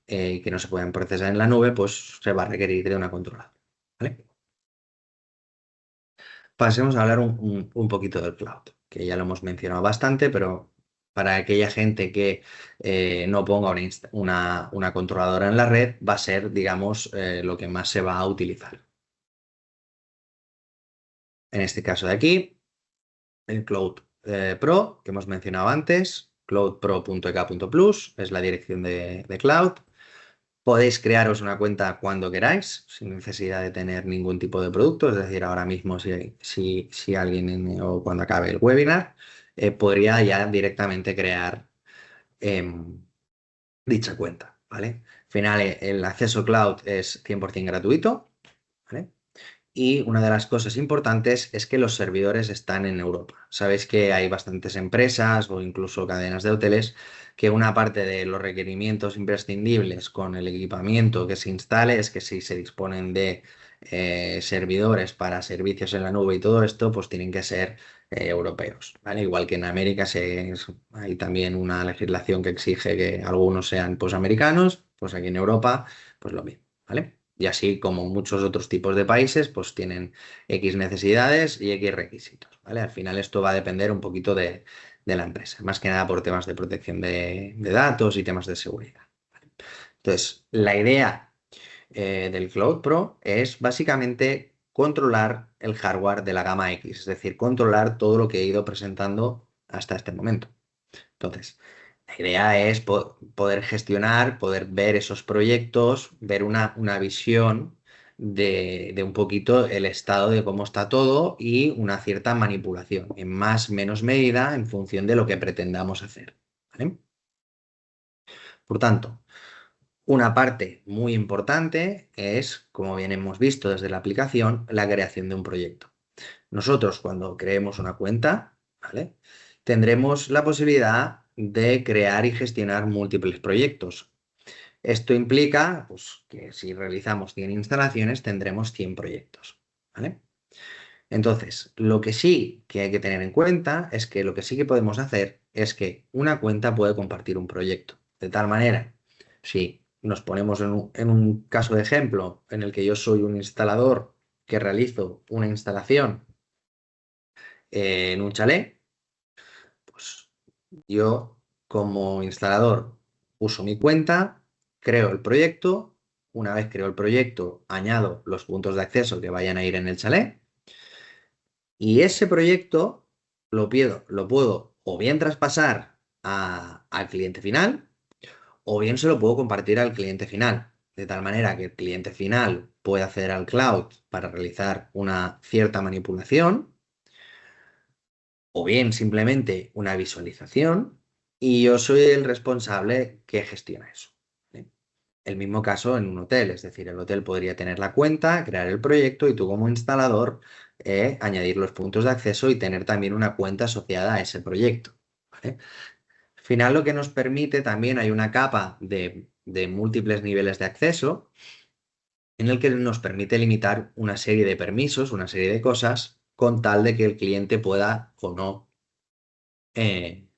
Speaker 1: y que no se pueden procesar en la nube, pues se va a requerir de una controladora. ¿Vale? Pasemos a hablar un poquito del cloud, que ya lo hemos mencionado bastante, pero para aquella gente que no ponga una controladora en la red, va a ser, digamos, lo que más se va a utilizar. En este caso de aquí, el Cloud Pro, que hemos mencionado antes, cloudpro.ek.plus, es la dirección de cloud. Podéis crearos una cuenta cuando queráis, sin necesidad de tener ningún tipo de producto. Es decir, ahora mismo si alguien o cuando acabe el webinar, podría ya directamente crear dicha cuenta, ¿vale? Al final, el acceso cloud es 100% gratuito, ¿vale? Y una de las cosas importantes es que los servidores están en Europa. Sabéis que hay bastantes empresas o incluso cadenas de hoteles que una parte de los requerimientos imprescindibles con el equipamiento que se instale es que si se disponen de servidores para servicios en la nube y todo esto, pues tienen que ser europeos, ¿vale? Igual que en América hay también una legislación que exige que algunos sean pues americanos, pues aquí en Europa, pues lo mismo, ¿vale? Y así como muchos otros tipos de países, pues tienen X necesidades y X requisitos, ¿vale? Al final esto va a depender un poquito de la empresa, más que nada por temas de protección de datos y temas de seguridad. ¿Vale? Entonces, la idea del Cloud Pro es básicamente controlar el hardware de la gama X, es decir, controlar todo lo que he ido presentando hasta este momento. Entonces, la idea es poder gestionar, poder ver esos proyectos, ver una visión de un poquito el estado de cómo está todo y una cierta manipulación, en más menos medida, en función de lo que pretendamos hacer. ¿Vale? Por tanto, una parte muy importante es, como bien hemos visto desde la aplicación, la creación de un proyecto. Nosotros, cuando creemos una cuenta, ¿vale? Tendremos la posibilidad de crear y gestionar múltiples proyectos. Esto implica, pues, que si realizamos 100 instalaciones, tendremos 100 proyectos, ¿vale? Entonces, lo que sí que hay que tener en cuenta es que lo que sí que podemos hacer es que una cuenta puede compartir un proyecto. De tal manera, si nos ponemos en un caso de ejemplo en el que yo soy un instalador que realizo una instalación en un chalet, pues yo como instalador uso mi cuenta, creo el proyecto, una vez creo el proyecto, añado los puntos de acceso que vayan a ir en el chalet y ese proyecto lo puedo o bien traspasar al cliente final o bien se lo puedo compartir al cliente final, de tal manera que el cliente final puede acceder al cloud para realizar una cierta manipulación o bien simplemente una visualización y yo soy el responsable que gestiona eso. ¿Vale? El mismo caso en un hotel, es decir, el hotel podría tener la cuenta, crear el proyecto y tú como instalador añadir los puntos de acceso y tener también una cuenta asociada a ese proyecto. ¿Vale? Al final lo que nos permite también hay una capa de múltiples niveles de acceso en el que nos permite limitar una serie de permisos, una serie de cosas, con tal de que el cliente pueda o no eh,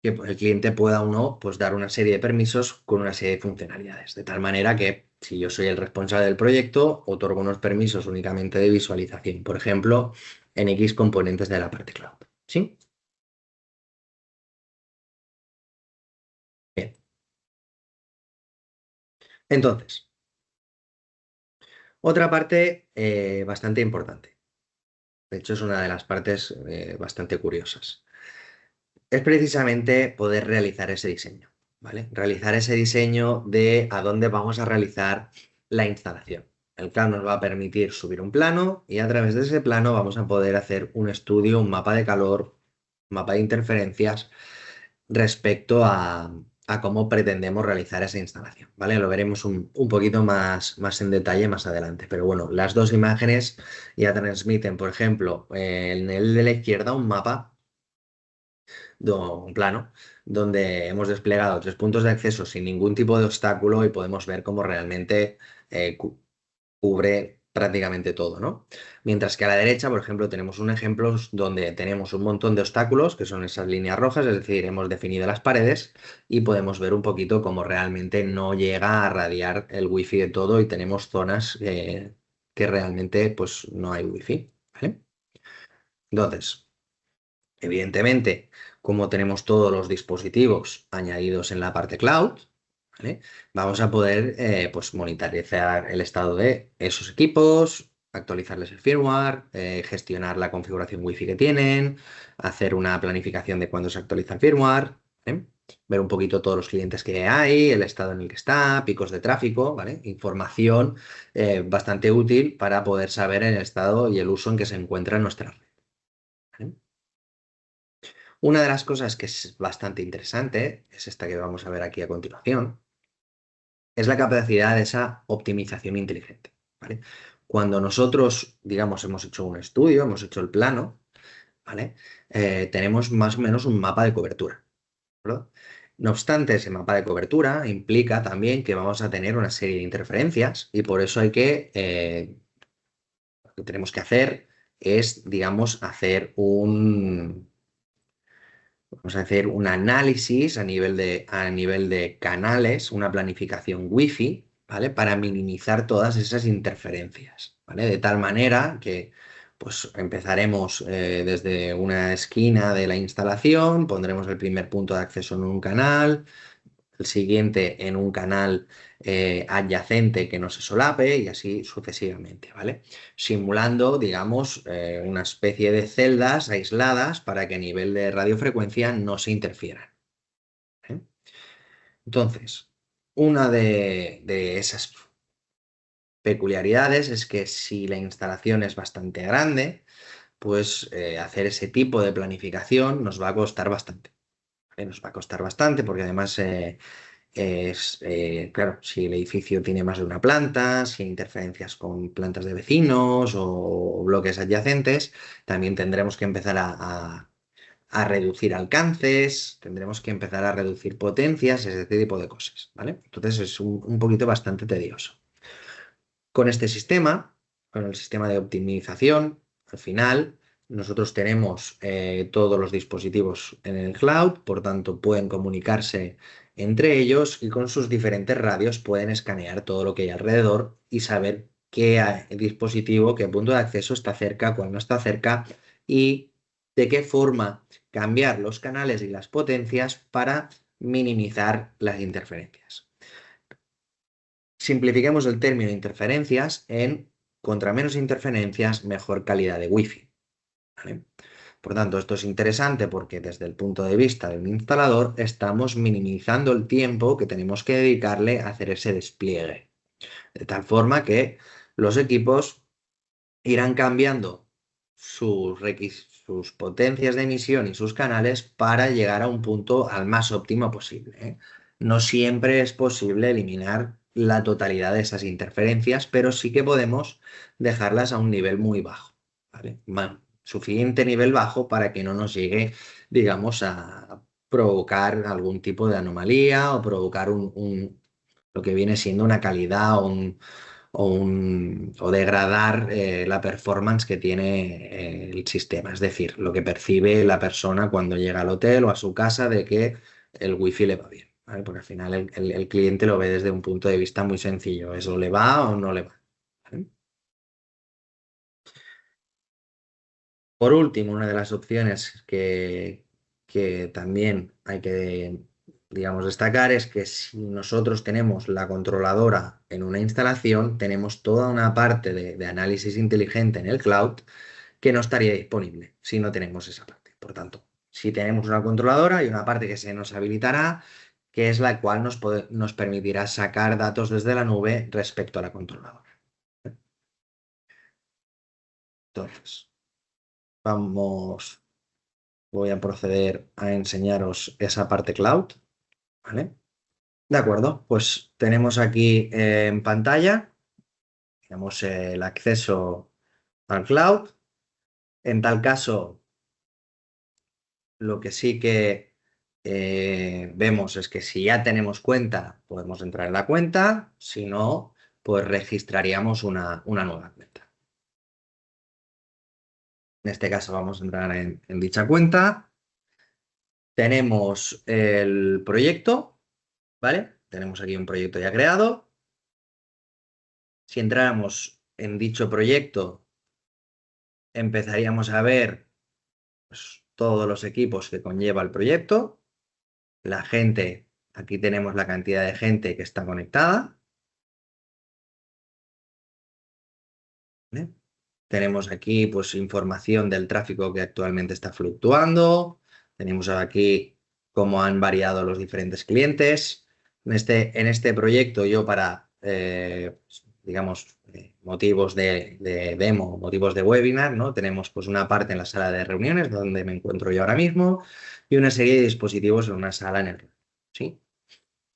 Speaker 1: que el cliente pueda o no pues, dar una serie de permisos con una serie de funcionalidades. De tal manera que si yo soy el responsable del proyecto, otorgo unos permisos únicamente de visualización, por ejemplo, en X componentes de la parte cloud. ¿Sí? Bien. Entonces, otra parte bastante importante. De hecho, es una de las partes bastante curiosas. Es precisamente poder realizar ese diseño, ¿vale? Realizar ese diseño de a dónde vamos a realizar la instalación. El CAD nos va a permitir subir un plano y a través de ese plano vamos a poder hacer un estudio, un mapa de calor, un mapa de interferencias respecto a cómo pretendemos realizar esa instalación, ¿vale? Lo veremos un poquito más en detalle más adelante, pero bueno, las dos imágenes ya transmiten, por ejemplo, en el de la izquierda un mapa, un plano, donde hemos desplegado 3 puntos de acceso sin ningún tipo de obstáculo y podemos ver cómo realmente cubre prácticamente todo, ¿no? Mientras que a la derecha, por ejemplo, tenemos un ejemplo donde tenemos un montón de obstáculos, que son esas líneas rojas, es decir, hemos definido las paredes y podemos ver un poquito cómo realmente no llega a radiar el wifi de todo y tenemos zonas que realmente pues no hay wifi, ¿vale? Entonces, evidentemente, como tenemos todos los dispositivos añadidos en la parte cloud, ¿vale? Vamos a poder pues monitorizar el estado de esos equipos, actualizarles el firmware, gestionar la configuración Wi-Fi que tienen, hacer una planificación de cuándo se actualiza el firmware, ¿vale? Ver un poquito todos los clientes que hay, el estado en el que está, picos de tráfico, ¿vale? Información bastante útil para poder saber el estado y el uso en que se encuentra nuestra red, ¿vale? Una de las cosas que es bastante interesante, es esta que vamos a ver aquí a continuación, es la capacidad de esa optimización inteligente, ¿vale? Cuando nosotros, digamos, hemos hecho un estudio, hemos hecho el plano, ¿vale? Tenemos más o menos un mapa de cobertura, ¿verdad? No obstante, ese mapa de cobertura implica también que vamos a tener una serie de interferencias y por eso lo que tenemos que hacer es, digamos, vamos a hacer un análisis a nivel de canales, una planificación Wi-Fi, ¿vale? Para minimizar todas esas interferencias, ¿vale? De tal manera que pues empezaremos desde una esquina de la instalación, pondremos el primer punto de acceso en un canal, el siguiente en un canal adyacente que no se solape y así sucesivamente, ¿vale? Simulando, digamos, una especie de celdas aisladas para que a nivel de radiofrecuencia no se interfieran, ¿eh? Entonces, una de esas peculiaridades es que si la instalación es bastante grande, pues hacer ese tipo de planificación nos va a costar bastante, ¿vale? Nos va a costar bastante porque además claro, si el edificio tiene más de una planta, si hay interferencias con plantas de vecinos o bloques adyacentes, también tendremos que empezar a reducir alcances, tendremos que empezar a reducir potencias, ese tipo de cosas, ¿vale? Entonces es un poquito bastante tedioso. Con este sistema, con el sistema de optimización, al final nosotros tenemos todos los dispositivos en el cloud, por tanto pueden comunicarse entre ellos y con sus diferentes radios pueden escanear todo lo que hay alrededor y saber qué dispositivo, qué punto de acceso está cerca, cuál no está cerca y de qué forma cambiar los canales y las potencias para minimizar las interferencias. Simplifiquemos el término interferencias en contra menos interferencias, mejor calidad de wifi, ¿vale? Por tanto, esto es interesante porque desde el punto de vista del instalador estamos minimizando el tiempo que tenemos que dedicarle a hacer ese despliegue. De tal forma que los equipos irán cambiando sus potencias de emisión y sus canales para llegar a un punto al más óptimo posible, ¿eh? No siempre es posible eliminar la totalidad de esas interferencias, pero sí que podemos dejarlas a un nivel muy bajo, ¿vale? Suficiente nivel bajo para que no nos llegue, digamos, a provocar algún tipo de anomalía o provocar lo que viene siendo una calidad o degradar la performance que tiene el sistema, es decir, lo que percibe la persona cuando llega al hotel o a su casa de que el wifi le va bien, ¿vale? Porque al final el cliente lo ve desde un punto de vista muy sencillo, ¿eso le va o no le va? ¿Vale? Por último, una de las opciones que también hay que digamos, destacar es que si nosotros tenemos la controladora en una instalación, tenemos toda una parte de análisis inteligente en el cloud que no estaría disponible si no tenemos esa parte. Por tanto, si tenemos una controladora, hay una parte que se nos habilitará, que es la cual nos permitirá sacar datos desde la nube respecto a la controladora. Entonces, voy a proceder a enseñaros esa parte cloud, ¿vale? De acuerdo, pues tenemos aquí en pantalla, tenemos el acceso al cloud. En tal caso, lo que sí que vemos es que si ya tenemos cuenta, podemos entrar en la cuenta. Si no, pues registraríamos una nueva cuenta. En este caso vamos a entrar en dicha cuenta. Tenemos el proyecto, ¿vale? Tenemos aquí un proyecto ya creado. Si entráramos en dicho proyecto, empezaríamos a ver pues, todos los equipos que conlleva el proyecto. La gente, aquí tenemos la cantidad de gente que está conectada, ¿vale? Tenemos aquí pues, información del tráfico que actualmente está fluctuando. Tenemos aquí cómo han variado los diferentes clientes. En este proyecto yo para, digamos, motivos de demo, motivos de webinar, ¿no? Tenemos pues, una parte en la sala de reuniones donde me encuentro yo ahora mismo y una serie de dispositivos en una sala en el... ¿Sí?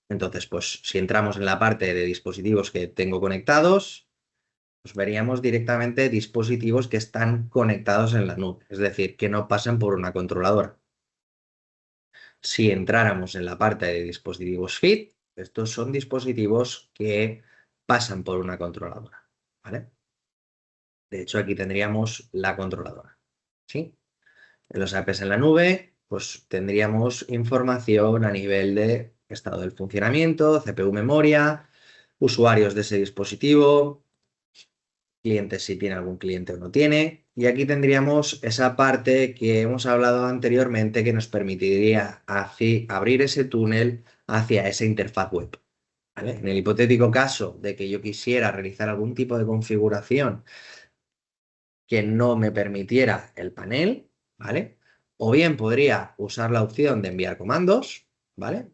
Speaker 1: Entonces, pues si entramos en la parte de dispositivos que tengo conectados, pues veríamos directamente dispositivos que están conectados en la nube, es decir, que no pasan por una controladora. Si entráramos en la parte de dispositivos FIT, estos son dispositivos que pasan por una controladora, ¿vale? De hecho, aquí tendríamos la controladora, ¿sí? En los APs en la nube, pues tendríamos información a nivel de estado del funcionamiento, CPU, memoria, usuarios de ese dispositivo, clientes si tiene algún cliente o no tiene. Y aquí tendríamos esa parte que hemos hablado anteriormente que nos permitiría abrir ese túnel hacia esa interfaz web, ¿vale? En el hipotético caso de que yo quisiera realizar algún tipo de configuración que no me permitiera el panel, ¿vale? O bien podría usar la opción de enviar comandos, ¿vale?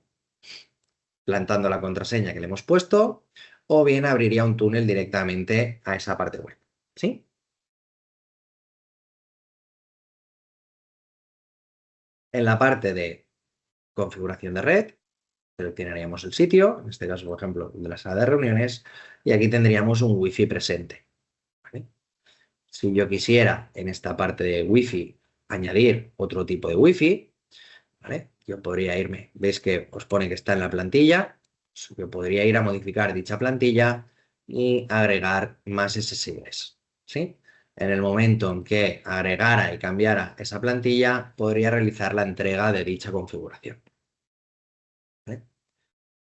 Speaker 1: Plantando la contraseña que le hemos puesto, o bien abriría un túnel directamente a esa parte web, ¿sí? En la parte de configuración de red, seleccionaríamos el sitio, en este caso, por ejemplo, de la sala de reuniones, y aquí tendríamos un wifi presente, ¿vale? Si yo quisiera en esta parte de wifi añadir otro tipo de wifi, ¿vale? Yo podría irme, veis que os pone que está en la plantilla, yo podría ir a modificar dicha plantilla y agregar más SSIDs, ¿sí? En el momento en que agregara y cambiara esa plantilla, podría realizar la entrega de dicha configuración, ¿vale?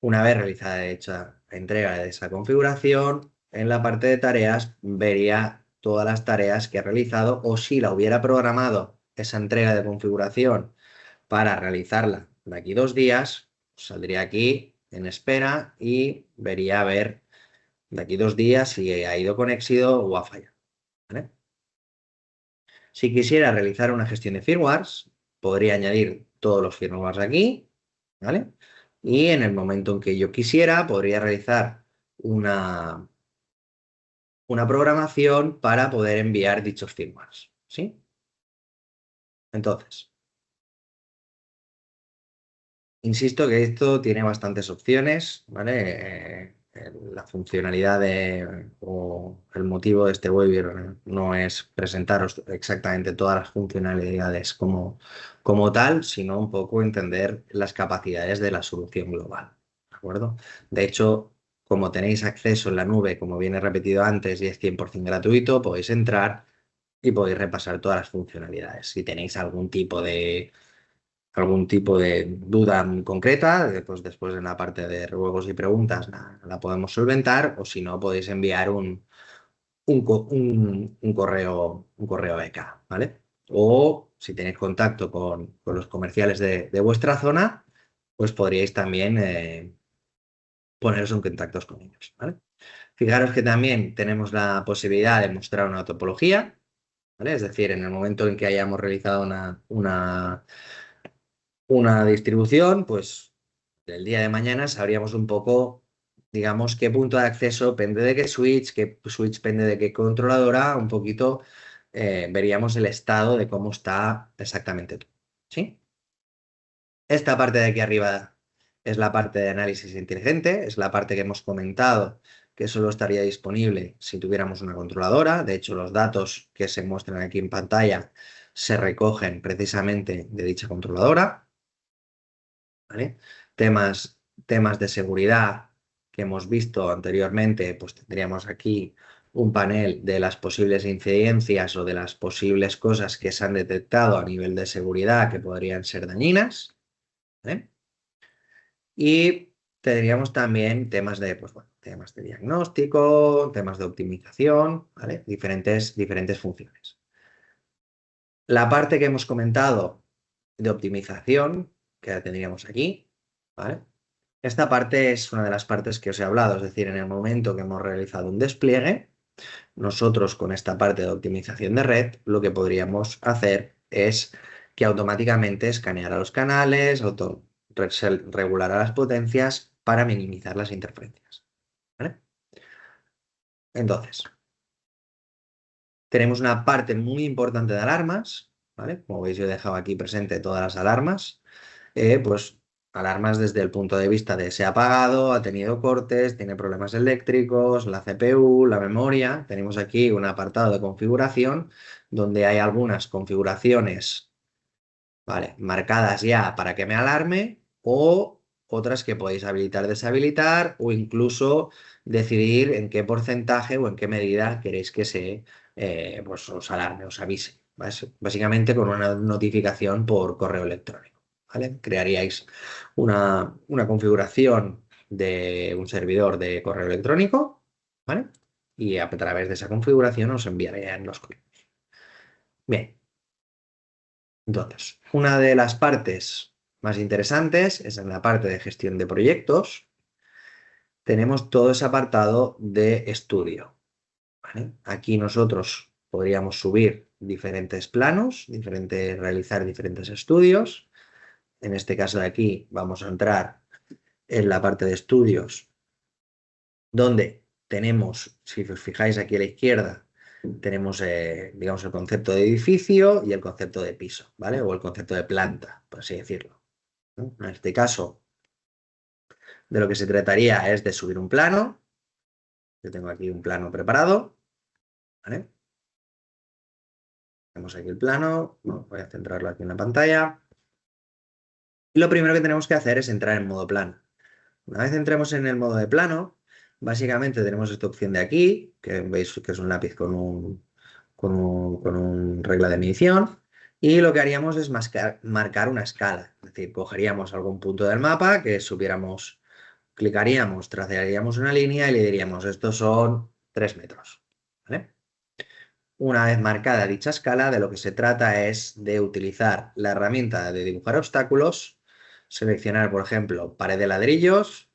Speaker 1: Una vez realizada dicha entrega de esa configuración, en la parte de tareas vería todas las tareas que ha realizado o si la hubiera programado esa entrega de configuración para realizarla de aquí 2 días, saldría aquí en espera y vería a ver de aquí 2 días si ha ido con éxito o ha fallado, ¿vale? Si quisiera realizar una gestión de firmwares, podría añadir todos los firmwares aquí, ¿vale? Y en el momento en que yo quisiera, podría realizar una programación para poder enviar dichos firmwares, ¿sí? Entonces, insisto que esto tiene bastantes opciones, ¿vale? La funcionalidad o el motivo de este webinar no es presentaros exactamente todas las funcionalidades como tal, sino un poco entender las capacidades de la solución global, ¿de acuerdo? De hecho, como tenéis acceso en la nube, como viene repetido antes, y es 100% gratuito, podéis entrar y podéis repasar todas las funcionalidades. Si tenéis algún tipo de duda concreta, pues después en la parte de ruegos y preguntas la podemos solventar, o si no, podéis enviar un correo beca, ¿vale? O si tenéis contacto con los comerciales de vuestra zona, pues podríais también poneros en contacto con ellos, ¿vale? Fijaros que también tenemos la posibilidad de mostrar una topología, ¿vale? Es decir, en el momento en que hayamos realizado una distribución, pues el día de mañana sabríamos un poco, digamos, qué punto de acceso pende de qué switch pende de qué controladora, un poquito veríamos el estado de cómo está exactamente todo, ¿sí? Esta parte de aquí arriba es la parte de análisis inteligente, es la parte que hemos comentado que solo estaría disponible si tuviéramos una controladora. De hecho, los datos que se muestran aquí en pantalla se recogen precisamente de dicha controladora, ¿vale? Temas de seguridad que hemos visto anteriormente, pues tendríamos aquí un panel de las posibles incidencias o de las posibles cosas que se han detectado a nivel de seguridad que podrían ser dañinas, ¿vale? Y tendríamos también temas de, pues, bueno, temas de diagnóstico, temas de optimización, ¿vale? Diferentes funciones. La parte que hemos comentado de optimización, que la tendríamos aquí, ¿vale? Esta parte es una de las partes que os he hablado, es decir, en el momento que hemos realizado un despliegue, nosotros con esta parte de optimización de red, lo que podríamos hacer es que automáticamente escaneara los canales, regulara las potencias para minimizar las interferencias, ¿vale? Entonces, tenemos una parte muy importante de alarmas, ¿vale? Como veis, yo he dejado aquí presente todas las alarmas. Pues alarmas desde el punto de vista de se ha apagado, ha tenido cortes, tiene problemas eléctricos, la CPU, la memoria. Tenemos aquí un apartado de configuración donde hay algunas configuraciones, ¿vale?, marcadas ya para que me alarme, o otras que podéis habilitar, deshabilitar, o incluso decidir en qué porcentaje o en qué medida queréis que pues os alarme, os avise. Básicamente con una notificación por correo electrónico, ¿vale? Crearíais una configuración de un servidor de correo electrónico, ¿vale? Y a través de esa configuración os enviarían los correos. Bien. Entonces, una de las partes más interesantes es en la parte de gestión de proyectos. Tenemos todo ese apartado de estudio, ¿vale? Aquí nosotros podríamos subir diferentes planos, realizar diferentes estudios. En este caso de aquí vamos a entrar en la parte de estudios, donde tenemos, si os fijáis aquí a la izquierda, tenemos, digamos, el concepto de edificio y el concepto de piso, ¿vale? O el concepto de planta, por así decirlo, ¿no? En este caso, de lo que se trataría es de subir un plano. Yo tengo aquí un plano preparado, ¿vale? Tenemos aquí el plano, bueno, voy a centrarlo aquí en la pantalla. Y lo primero que tenemos que hacer es entrar en modo plano. Una vez entremos en el modo de plano, básicamente tenemos esta opción de aquí, que veis que es un lápiz con un regla de medición, y lo que haríamos es marcar una escala. Es decir, cogeríamos algún punto del mapa que supiéramos, clicaríamos, trazaríamos una línea y le diríamos, estos son 3 metros, ¿vale? Una vez marcada dicha escala, de lo que se trata es de utilizar la herramienta de dibujar obstáculos, seleccionar, por ejemplo, pared de ladrillos,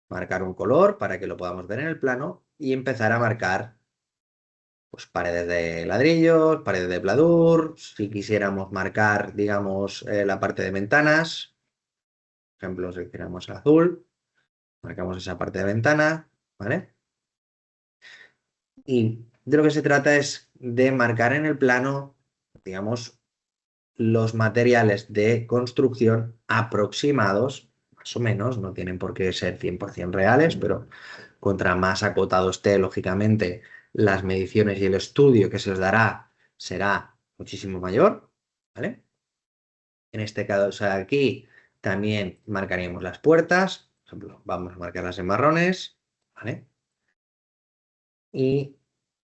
Speaker 1: marcar un color para que lo podamos ver en el plano y empezar a marcar, pues, paredes de ladrillos, paredes de pladur. Si quisiéramos marcar, digamos, la parte de ventanas, por ejemplo, seleccionamos el azul, marcamos esa parte de ventana, ¿vale? Y de lo que se trata es de marcar en el plano, digamos, los materiales de construcción aproximados, más o menos, no tienen por qué ser 100% reales, pero contra más acotado esté, lógicamente, las mediciones y el estudio que se os dará será muchísimo mayor, ¿vale? En este caso, o sea, aquí también marcaríamos las puertas, por ejemplo, vamos a marcarlas en marrones, ¿vale? Y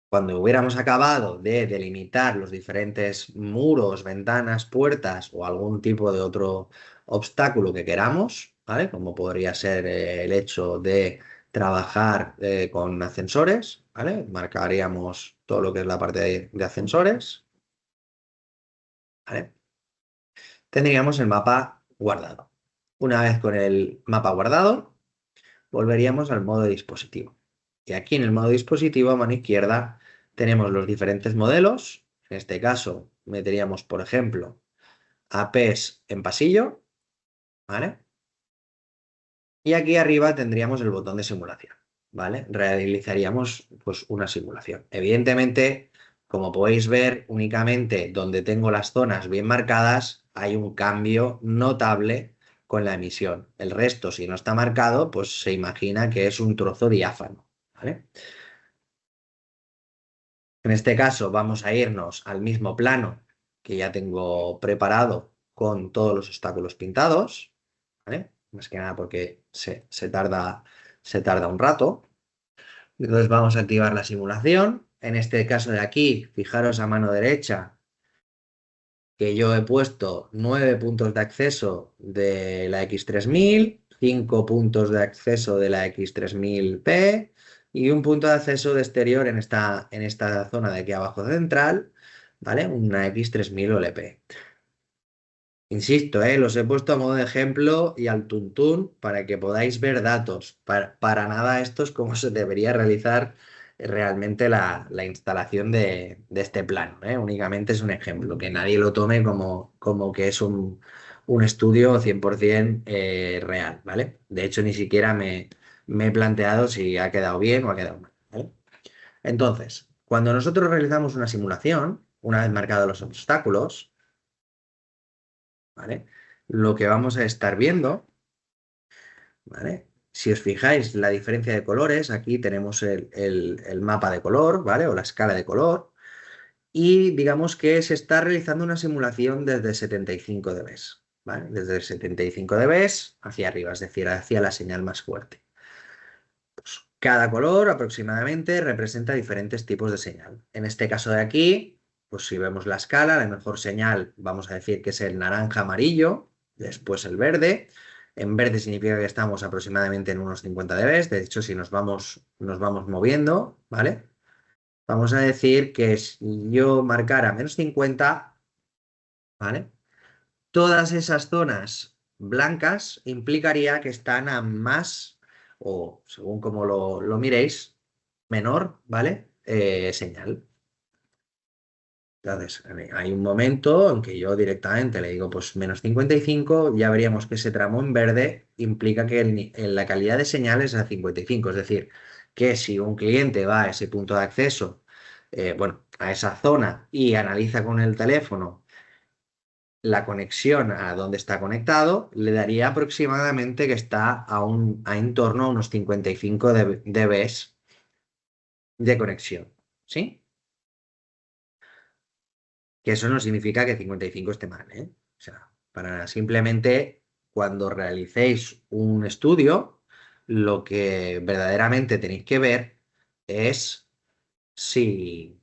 Speaker 1: cuando hubiéramos acabado de delimitar los diferentes muros, ventanas, puertas o algún tipo de otro obstáculo que queramos, ¿vale? Como podría ser el hecho de trabajar con ascensores, ¿vale? Marcaríamos todo lo que es la parte de ascensores, ¿vale? Tendríamos el mapa guardado. Una vez con el mapa guardado, volveríamos al modo dispositivo. Y aquí en el modo dispositivo, a mano izquierda, tenemos los diferentes modelos. En este caso, meteríamos, por ejemplo, APs en pasillo, ¿vale? Y aquí arriba tendríamos el botón de simulación, ¿vale? Realizaríamos pues una simulación. Evidentemente, como podéis ver, únicamente donde tengo las zonas bien marcadas hay un cambio notable con la emisión. El resto, si no está marcado, pues se imagina que es un trozo diáfano, ¿vale? En este caso vamos a irnos al mismo plano que ya tengo preparado con todos los obstáculos pintados, ¿vale? Más que nada porque se tarda un rato. Entonces vamos a activar la simulación. En este caso de aquí, fijaros a mano derecha que yo he puesto 9 puntos de acceso de la X3000, 5 puntos de acceso de la X3000P y un punto de acceso de exterior en esta zona de aquí abajo central, ¿vale? Una X3000 OLP. Insisto, los he puesto a modo de ejemplo y al tuntún para que podáis ver datos. Para nada esto es como se debería realizar realmente la instalación de este plano, ¿eh? Únicamente es un ejemplo, que nadie lo tome como que es un estudio 100% real, ¿vale? De hecho, ni siquiera me he planteado si ha quedado bien o ha quedado mal, ¿vale? Entonces, cuando nosotros realizamos una simulación, una vez marcados los obstáculos, ¿vale? Lo que vamos a estar viendo, ¿vale? Si os fijáis la diferencia de colores, aquí tenemos el mapa de color, ¿vale? O la escala de color. Y digamos que se está realizando una simulación desde 75 dB, ¿vale? Desde 75 dB hacia arriba, es decir, hacia la señal más fuerte. Pues cada color aproximadamente representa diferentes tipos de señal. En este caso de aquí, pues si vemos la escala, la mejor señal vamos a decir que es el naranja amarillo, después el verde. En verde significa que estamos aproximadamente en unos 50 dB. De hecho, si nos vamos moviendo, ¿vale? Vamos a decir que si yo marcara -50, ¿vale? Todas esas zonas blancas implicaría que están a más, o según como lo miréis, menor, ¿vale? Señal. Entonces, hay un momento en que yo directamente le digo, pues -55, ya veríamos que ese tramo en verde implica que la calidad de señal es a 55, es decir, que si un cliente va a ese punto de acceso, bueno, a esa zona y analiza con el teléfono la conexión a donde está conectado, le daría aproximadamente que está a en torno a unos 55 dB de conexión, ¿sí? Que eso no significa que 55 esté mal, ¿eh? O sea, para simplemente cuando realicéis un estudio, lo que verdaderamente tenéis que ver es si,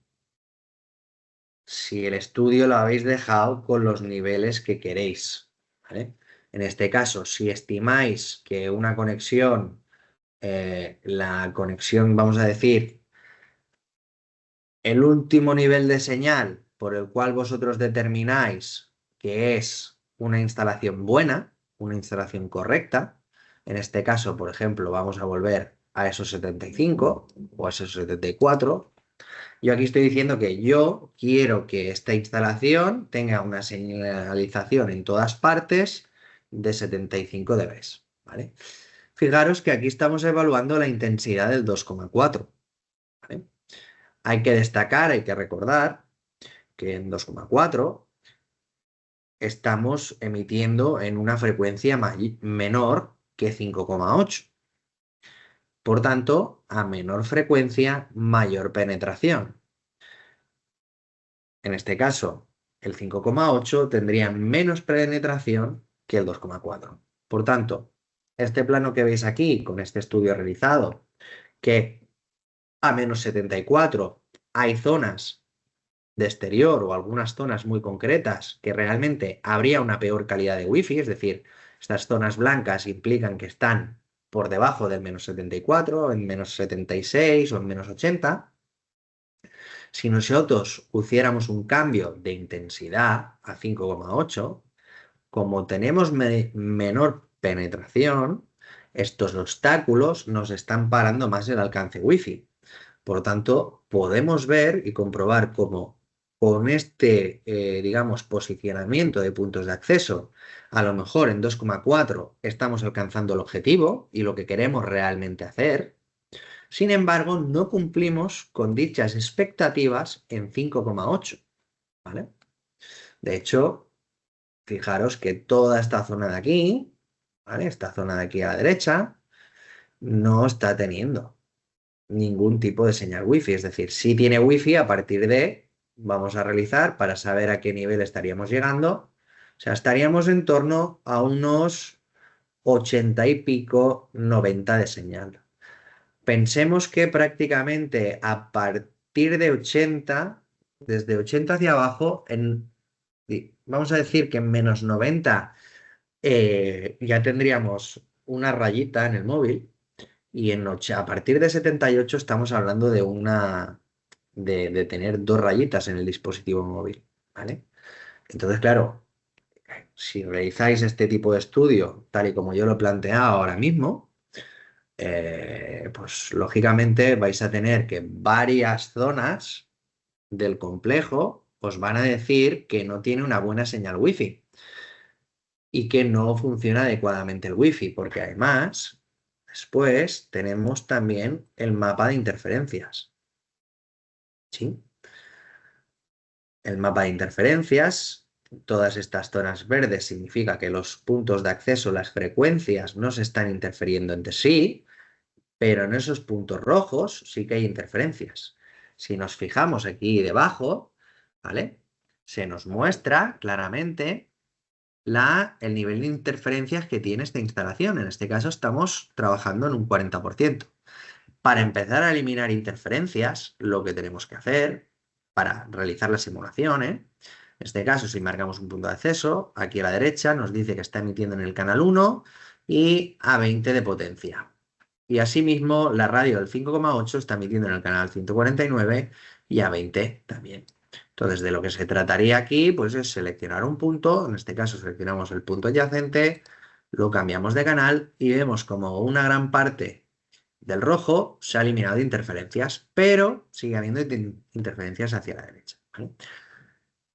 Speaker 1: si el estudio lo habéis dejado con los niveles que queréis, ¿vale? En este caso, si estimáis que una conexión, la conexión, vamos a decir, el último nivel de señal por el cual vosotros determináis que es una instalación buena, una instalación correcta, en este caso, por ejemplo, vamos a volver a esos 75 o a esos 74. Yo aquí estoy diciendo que yo quiero que esta instalación tenga una señalización en todas partes de 75 dB, ¿vale? Fijaros que aquí estamos evaluando la intensidad del 2,4, ¿vale? Hay que destacar, hay que recordar que en 2,4 estamos emitiendo en una frecuencia menor que 5,8. Por tanto, a menor frecuencia, mayor penetración. En este caso, el 5,8 tendría menos penetración que el 2,4. Por tanto, este plano que veis aquí, con este estudio realizado, que a -74 hay zonas de exterior o algunas zonas muy concretas que realmente habría una peor calidad de wifi, es decir, estas zonas blancas implican que están por debajo del -74, en -76 o en -80. Si nosotros hiciéramos un cambio de intensidad a 5,8, como tenemos menor penetración, estos obstáculos nos están parando más el alcance Wi-Fi. Por lo tanto, podemos ver y comprobar cómo con este, digamos, posicionamiento de puntos de acceso, a lo mejor en 2,4 estamos alcanzando el objetivo y lo que queremos realmente hacer. Sin embargo, no cumplimos con dichas expectativas en 5,8, ¿vale? De hecho, fijaros que toda esta zona de aquí, ¿vale? Esta zona de aquí a la derecha, no está teniendo ningún tipo de señal Wi-Fi. Es decir, si tiene Wi-Fi, a partir de, vamos a realizar para saber a qué nivel estaríamos llegando. O sea, estaríamos en torno a unos 80 y pico, 90 de señal. Pensemos que prácticamente a partir de 80, desde 80 hacia abajo, vamos a decir que en menos 90 ya tendríamos una rayita en el móvil y a partir de 78 estamos hablando de tener dos rayitas en el dispositivo móvil, ¿vale? Entonces, claro, si realizáis este tipo de estudio tal y como yo lo he planteado ahora mismo, pues lógicamente vais a tener que varias zonas del complejo os van a decir que no tiene una buena señal Wi-Fi y que no funciona adecuadamente el Wi-Fi, porque además, después tenemos también el mapa de interferencias. ¿Sí? El mapa de interferencias, todas estas zonas verdes significa que los puntos de acceso, las frecuencias, no se están interfiriendo entre sí, pero en esos puntos rojos sí que hay interferencias. Si nos fijamos aquí debajo, ¿vale? Se nos muestra claramente el nivel de interferencias que tiene esta instalación. En este caso estamos trabajando en un 40%. Para empezar a eliminar interferencias, lo que tenemos que hacer para realizar la simulación, en este caso, si marcamos un punto de acceso, aquí a la derecha nos dice que está emitiendo en el canal 1 y a 20 de potencia. Y asimismo, la radio del 5,8 está emitiendo en el canal 149 y a 20 también. Entonces, de lo que se trataría aquí, pues es seleccionar un punto, en este caso seleccionamos el punto adyacente, lo cambiamos de canal y vemos como una gran parte del rojo se ha eliminado de interferencias, pero sigue habiendo interferencias hacia la derecha, ¿vale?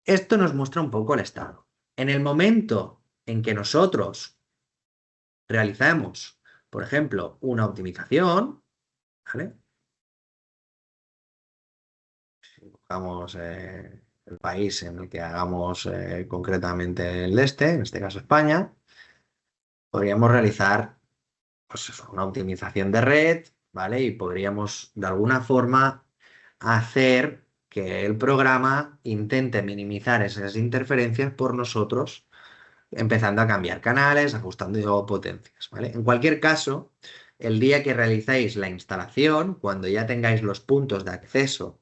Speaker 1: Esto nos muestra un poco el estado. En el momento en que nosotros realizamos, por ejemplo, una optimización, ¿vale? Si buscamos el país en el que hagamos concretamente el en este caso España, podríamos realizar pues eso, una optimización de red, ¿vale? Y podríamos de alguna forma hacer que el programa intente minimizar esas interferencias por nosotros, empezando a cambiar canales, ajustando potencias, ¿vale? En cualquier caso, el día que realicéis la instalación, cuando ya tengáis los puntos de acceso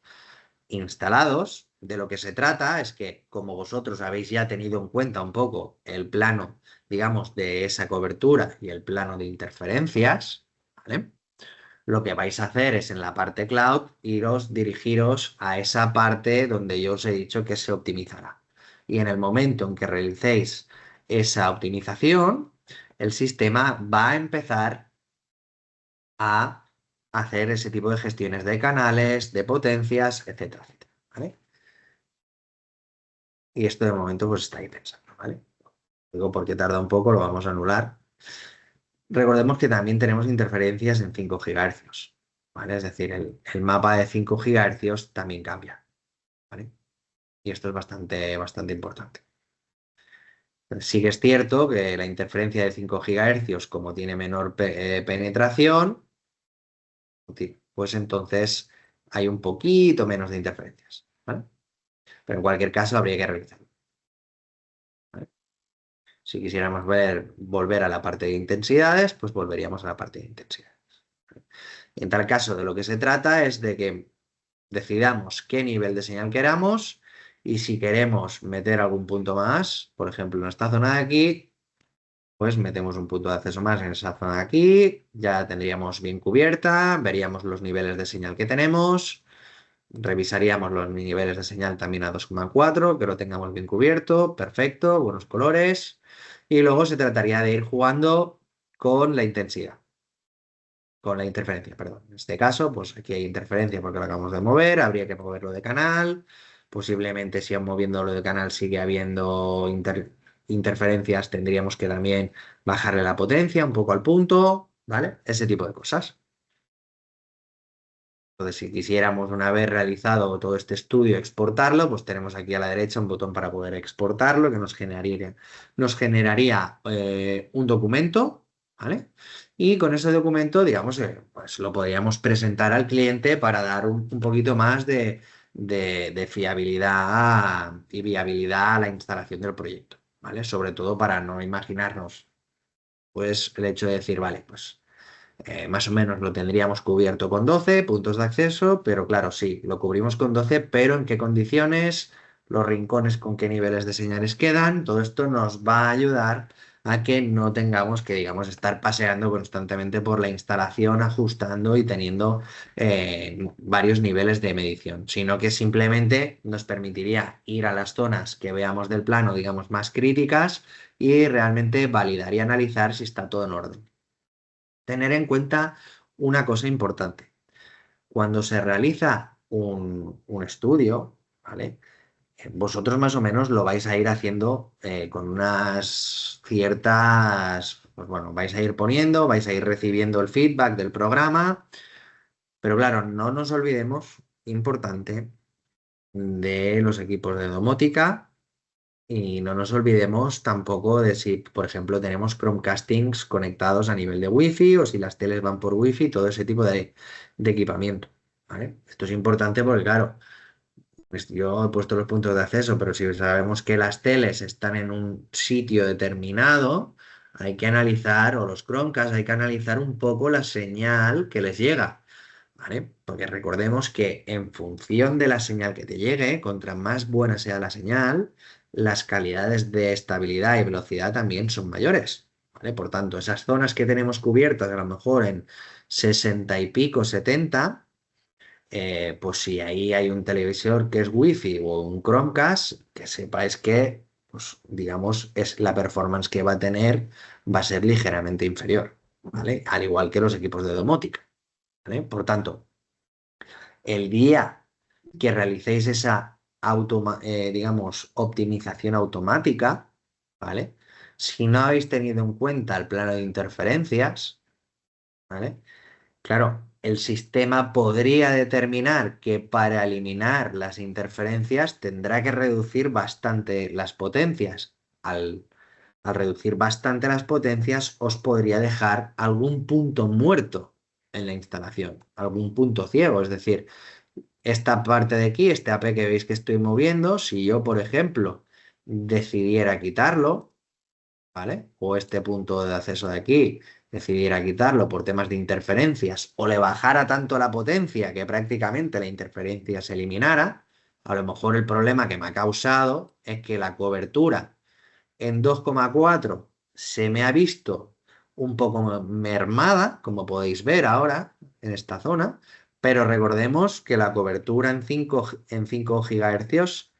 Speaker 1: instalados, de lo que se trata es que, como vosotros habéis ya tenido en cuenta un poco el plano, digamos, de esa cobertura y el plano de interferencias, ¿vale? Lo que vais a hacer es en la parte cloud dirigiros a esa parte donde yo os he dicho que se optimizará. Y en el momento en que realicéis esa optimización, el sistema va a empezar a hacer ese tipo de gestiones de canales, de potencias, etcétera, etcétera, ¿vale? Y esto de momento pues está ahí pensando, ¿vale? Digo porque tarda un poco, lo vamos a anular. Recordemos que también tenemos interferencias en 5 GHz, ¿vale? Es decir, el mapa de 5 GHz también cambia, ¿vale? Y esto es bastante importante. Sí que es cierto que la interferencia de 5 GHz, como tiene menor penetración, pues entonces hay un poquito menos de interferencias, ¿vale? Pero en cualquier caso habría que revisarlo, ¿vale? Si quisiéramos volver a la parte de intensidades, pues volveríamos a la parte de intensidades. En tal caso, de lo que se trata es de que decidamos qué nivel de señal queramos y si queremos meter algún punto más, por ejemplo, en esta zona de aquí, pues metemos un punto de acceso más en esa zona de aquí, ya tendríamos bien cubierta, veríamos los niveles de señal que tenemos, revisaríamos los niveles de señal también a 2,4, que lo tengamos bien cubierto, perfecto, buenos colores. Y luego se trataría de ir jugando con la intensidad, con la interferencia, perdón. En este caso, pues aquí hay interferencia porque lo acabamos de mover, habría que moverlo de canal. Posiblemente si aún moviéndolo de canal sigue habiendo interferencias, tendríamos que también bajarle la potencia un poco al punto, ¿vale? Ese tipo de cosas. Entonces, si quisiéramos una vez realizado todo este estudio exportarlo, pues tenemos aquí a la derecha un botón para poder exportarlo que nos generaría un documento, ¿vale? Y con ese documento, digamos, pues lo podríamos presentar al cliente para dar un poquito más de fiabilidad y viabilidad a la instalación del proyecto, ¿vale? Sobre todo para no imaginarnos, pues, el hecho de decir, vale, pues más o menos lo tendríamos cubierto con 12 puntos de acceso, pero claro, sí, lo cubrimos con 12, pero en qué condiciones, los rincones con qué niveles de señales quedan, todo esto nos va a ayudar a que no tengamos que, digamos, estar paseando constantemente por la instalación, ajustando y teniendo varios niveles de medición, sino que simplemente nos permitiría ir a las zonas que veamos del plano, digamos, más críticas y realmente validar y analizar si está todo en orden. Tener en cuenta una cosa importante. Cuando se realiza un estudio, ¿vale? Vosotros más o menos lo vais a ir haciendo con unas ciertas, pues bueno, vais a ir poniendo, vais a ir recibiendo el feedback del programa, pero claro, no nos olvidemos, importante, de los equipos de domótica. Y no nos olvidemos tampoco de si, por ejemplo, tenemos Chromecastings conectados a nivel de Wi-Fi o si las teles van por Wi-Fi, todo ese tipo de equipamiento, ¿vale? Esto es importante porque, claro, pues yo he puesto los puntos de acceso, pero si sabemos que las teles están en un sitio determinado, hay que analizar, o los Chromecast, hay que analizar un poco la señal que les llega. ¿Vale? Porque recordemos que en función de la señal que te llegue, contra más buena sea la señal, las calidades de estabilidad y velocidad también son mayores. ¿Vale? Por tanto, esas zonas que tenemos cubiertas a lo mejor en 60 y pico, 70, pues si ahí hay un televisor que es Wi-Fi o un Chromecast, que sepáis que, pues, digamos, es la performance que va a tener va a ser ligeramente inferior. ¿Vale? Al igual que los equipos de domótica. ¿Vale? Por tanto, el día que realicéis esa digamos, optimización automática, ¿vale? Si no habéis tenido en cuenta el plano de interferencias, ¿vale? Claro, el sistema podría determinar que para eliminar las interferencias tendrá que reducir bastante las potencias. Al reducir bastante las potencias, os podría dejar algún punto muerto en la instalación, algún punto ciego, es decir, esta parte de aquí, este AP que veis que estoy moviendo, si yo, por ejemplo, decidiera quitarlo, ¿vale? O este punto de acceso de aquí, decidiera quitarlo por temas de interferencias, o le bajara tanto la potencia que prácticamente la interferencia se eliminara, a lo mejor el problema que me ha causado es que la cobertura en 2,4 se me ha visto un poco mermada, como podéis ver ahora en esta zona, pero recordemos que la cobertura en cinco GHz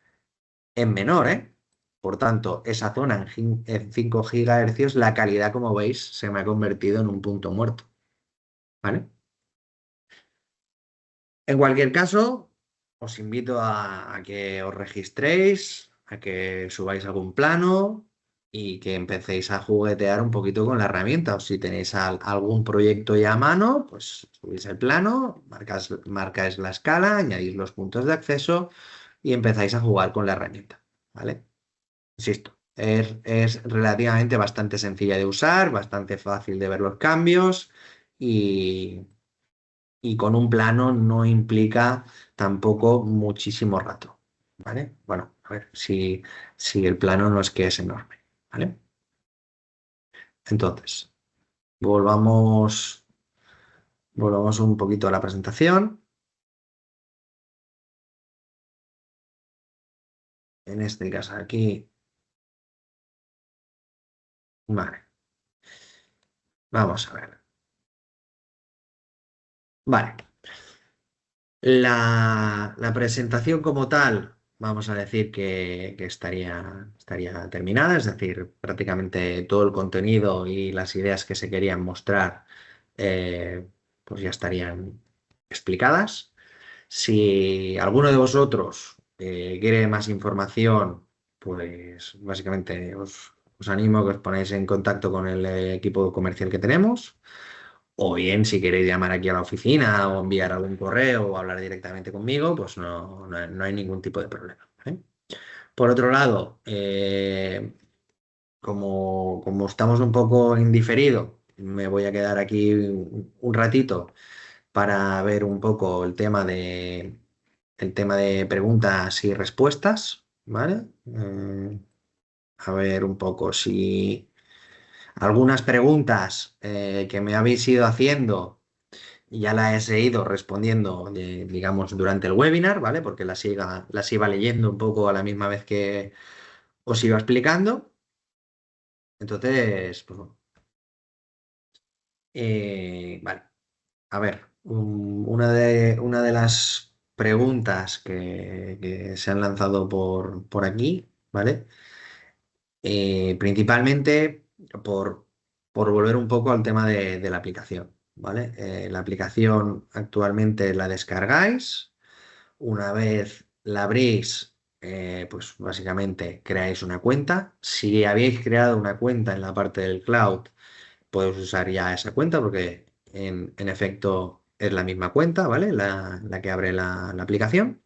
Speaker 1: es menor, ¿eh? Por tanto, esa zona en 5 GHz, la calidad, como veis, se me ha convertido en un punto muerto, ¿vale? En cualquier caso, os invito a que os registréis, a que subáis algún plano y que empecéis a juguetear un poquito con la herramienta. O si tenéis algún proyecto ya a mano, pues subís el plano, marcáis la escala, añadís los puntos de acceso y empezáis a jugar con la herramienta, ¿vale? Insisto, es relativamente bastante sencilla de usar, bastante fácil de ver los cambios y con un plano no implica tampoco muchísimo rato, ¿vale? Bueno, a ver si el plano no es que es enorme, ¿vale? Entonces, volvamos un poquito a la presentación. En este caso aquí, vale, vamos a ver. Vale, la presentación como tal, vamos a decir que estaría terminada, es decir, prácticamente todo el contenido y las ideas que se querían mostrar eh, pues ya estarían explicadas. Si alguno de vosotros quiere más información, pues básicamente os animo a que os ponáis en contacto con el equipo comercial que tenemos. O bien, si queréis llamar aquí a la oficina o enviar algún correo o hablar directamente conmigo, pues no hay ningún tipo de problema. ¿Vale? Por otro lado, como estamos un poco en diferido, me voy a quedar aquí un ratito para ver un poco el tema de preguntas y respuestas, ¿vale? A ver un poco si algunas preguntas que me habéis ido haciendo ya las he ido respondiendo, digamos, durante el webinar, ¿vale? Porque las iba leyendo un poco a la misma vez que os iba explicando. Entonces, pues bueno. Vale. A ver, una de las preguntas que se han lanzado por aquí, ¿vale? Principalmente por volver un poco al tema de la aplicación, ¿vale? La aplicación actualmente la descargáis, una vez la abrís, pues básicamente creáis una cuenta. Si habéis creado una cuenta en la parte del cloud, podéis usar ya esa cuenta porque en efecto es la misma cuenta, ¿vale? La que abre la aplicación.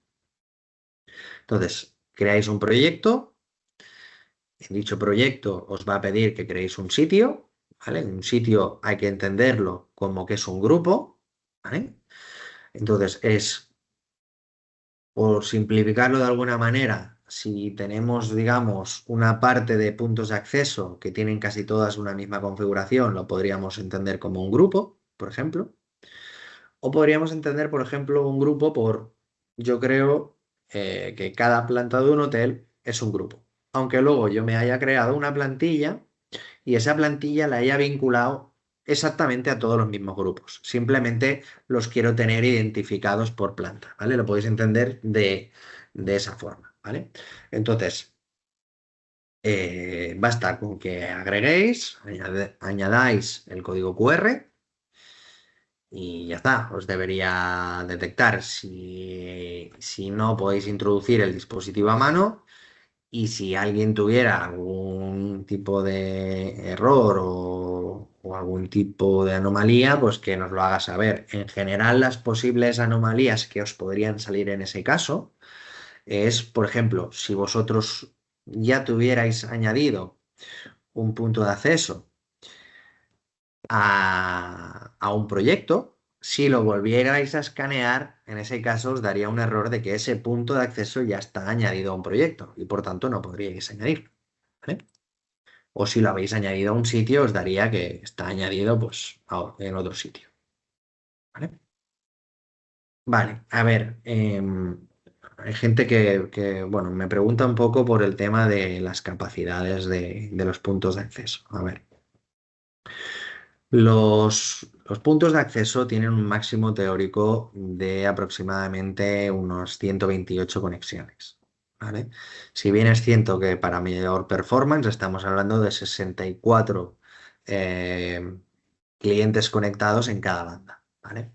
Speaker 1: Entonces, creáis un proyecto. En dicho proyecto os va a pedir que creéis un sitio, ¿vale? Un sitio hay que entenderlo como que es un grupo, ¿vale? Entonces, por simplificarlo de alguna manera, si tenemos, digamos, una parte de puntos de acceso que tienen casi todas una misma configuración, lo podríamos entender como un grupo, por ejemplo. O podríamos entender, por ejemplo, un grupo yo creo que cada planta de un hotel es un grupo. Aunque luego yo me haya creado una plantilla y esa plantilla la haya vinculado exactamente a todos los mismos grupos. Simplemente los quiero tener identificados por planta, ¿vale? Lo podéis entender de esa forma, ¿vale? Entonces, basta con que agreguéis, añadáis el código QR y ya está, os debería detectar. Si no podéis introducir el dispositivo a mano y si alguien tuviera algún tipo de error o algún tipo de anomalía, pues que nos lo haga saber. En general, las posibles anomalías que os podrían salir en ese caso es, por ejemplo, si vosotros ya tuvierais añadido un punto de acceso a un proyecto, si lo volvierais a escanear, en ese caso os daría un error de que ese punto de acceso ya está añadido a un proyecto y por tanto no podríais añadirlo. ¿Vale? O si lo habéis añadido a un sitio, os daría que está añadido pues, en otro sitio. ¿Vale? Vale, a ver, hay gente bueno, me pregunta un poco por el tema de las capacidades de los puntos de acceso. A ver. Los puntos de acceso tienen un máximo teórico de aproximadamente unos 128 conexiones, ¿vale? Si bien es cierto que para mayor performance estamos hablando de 64 eh, clientes conectados en cada banda, ¿vale?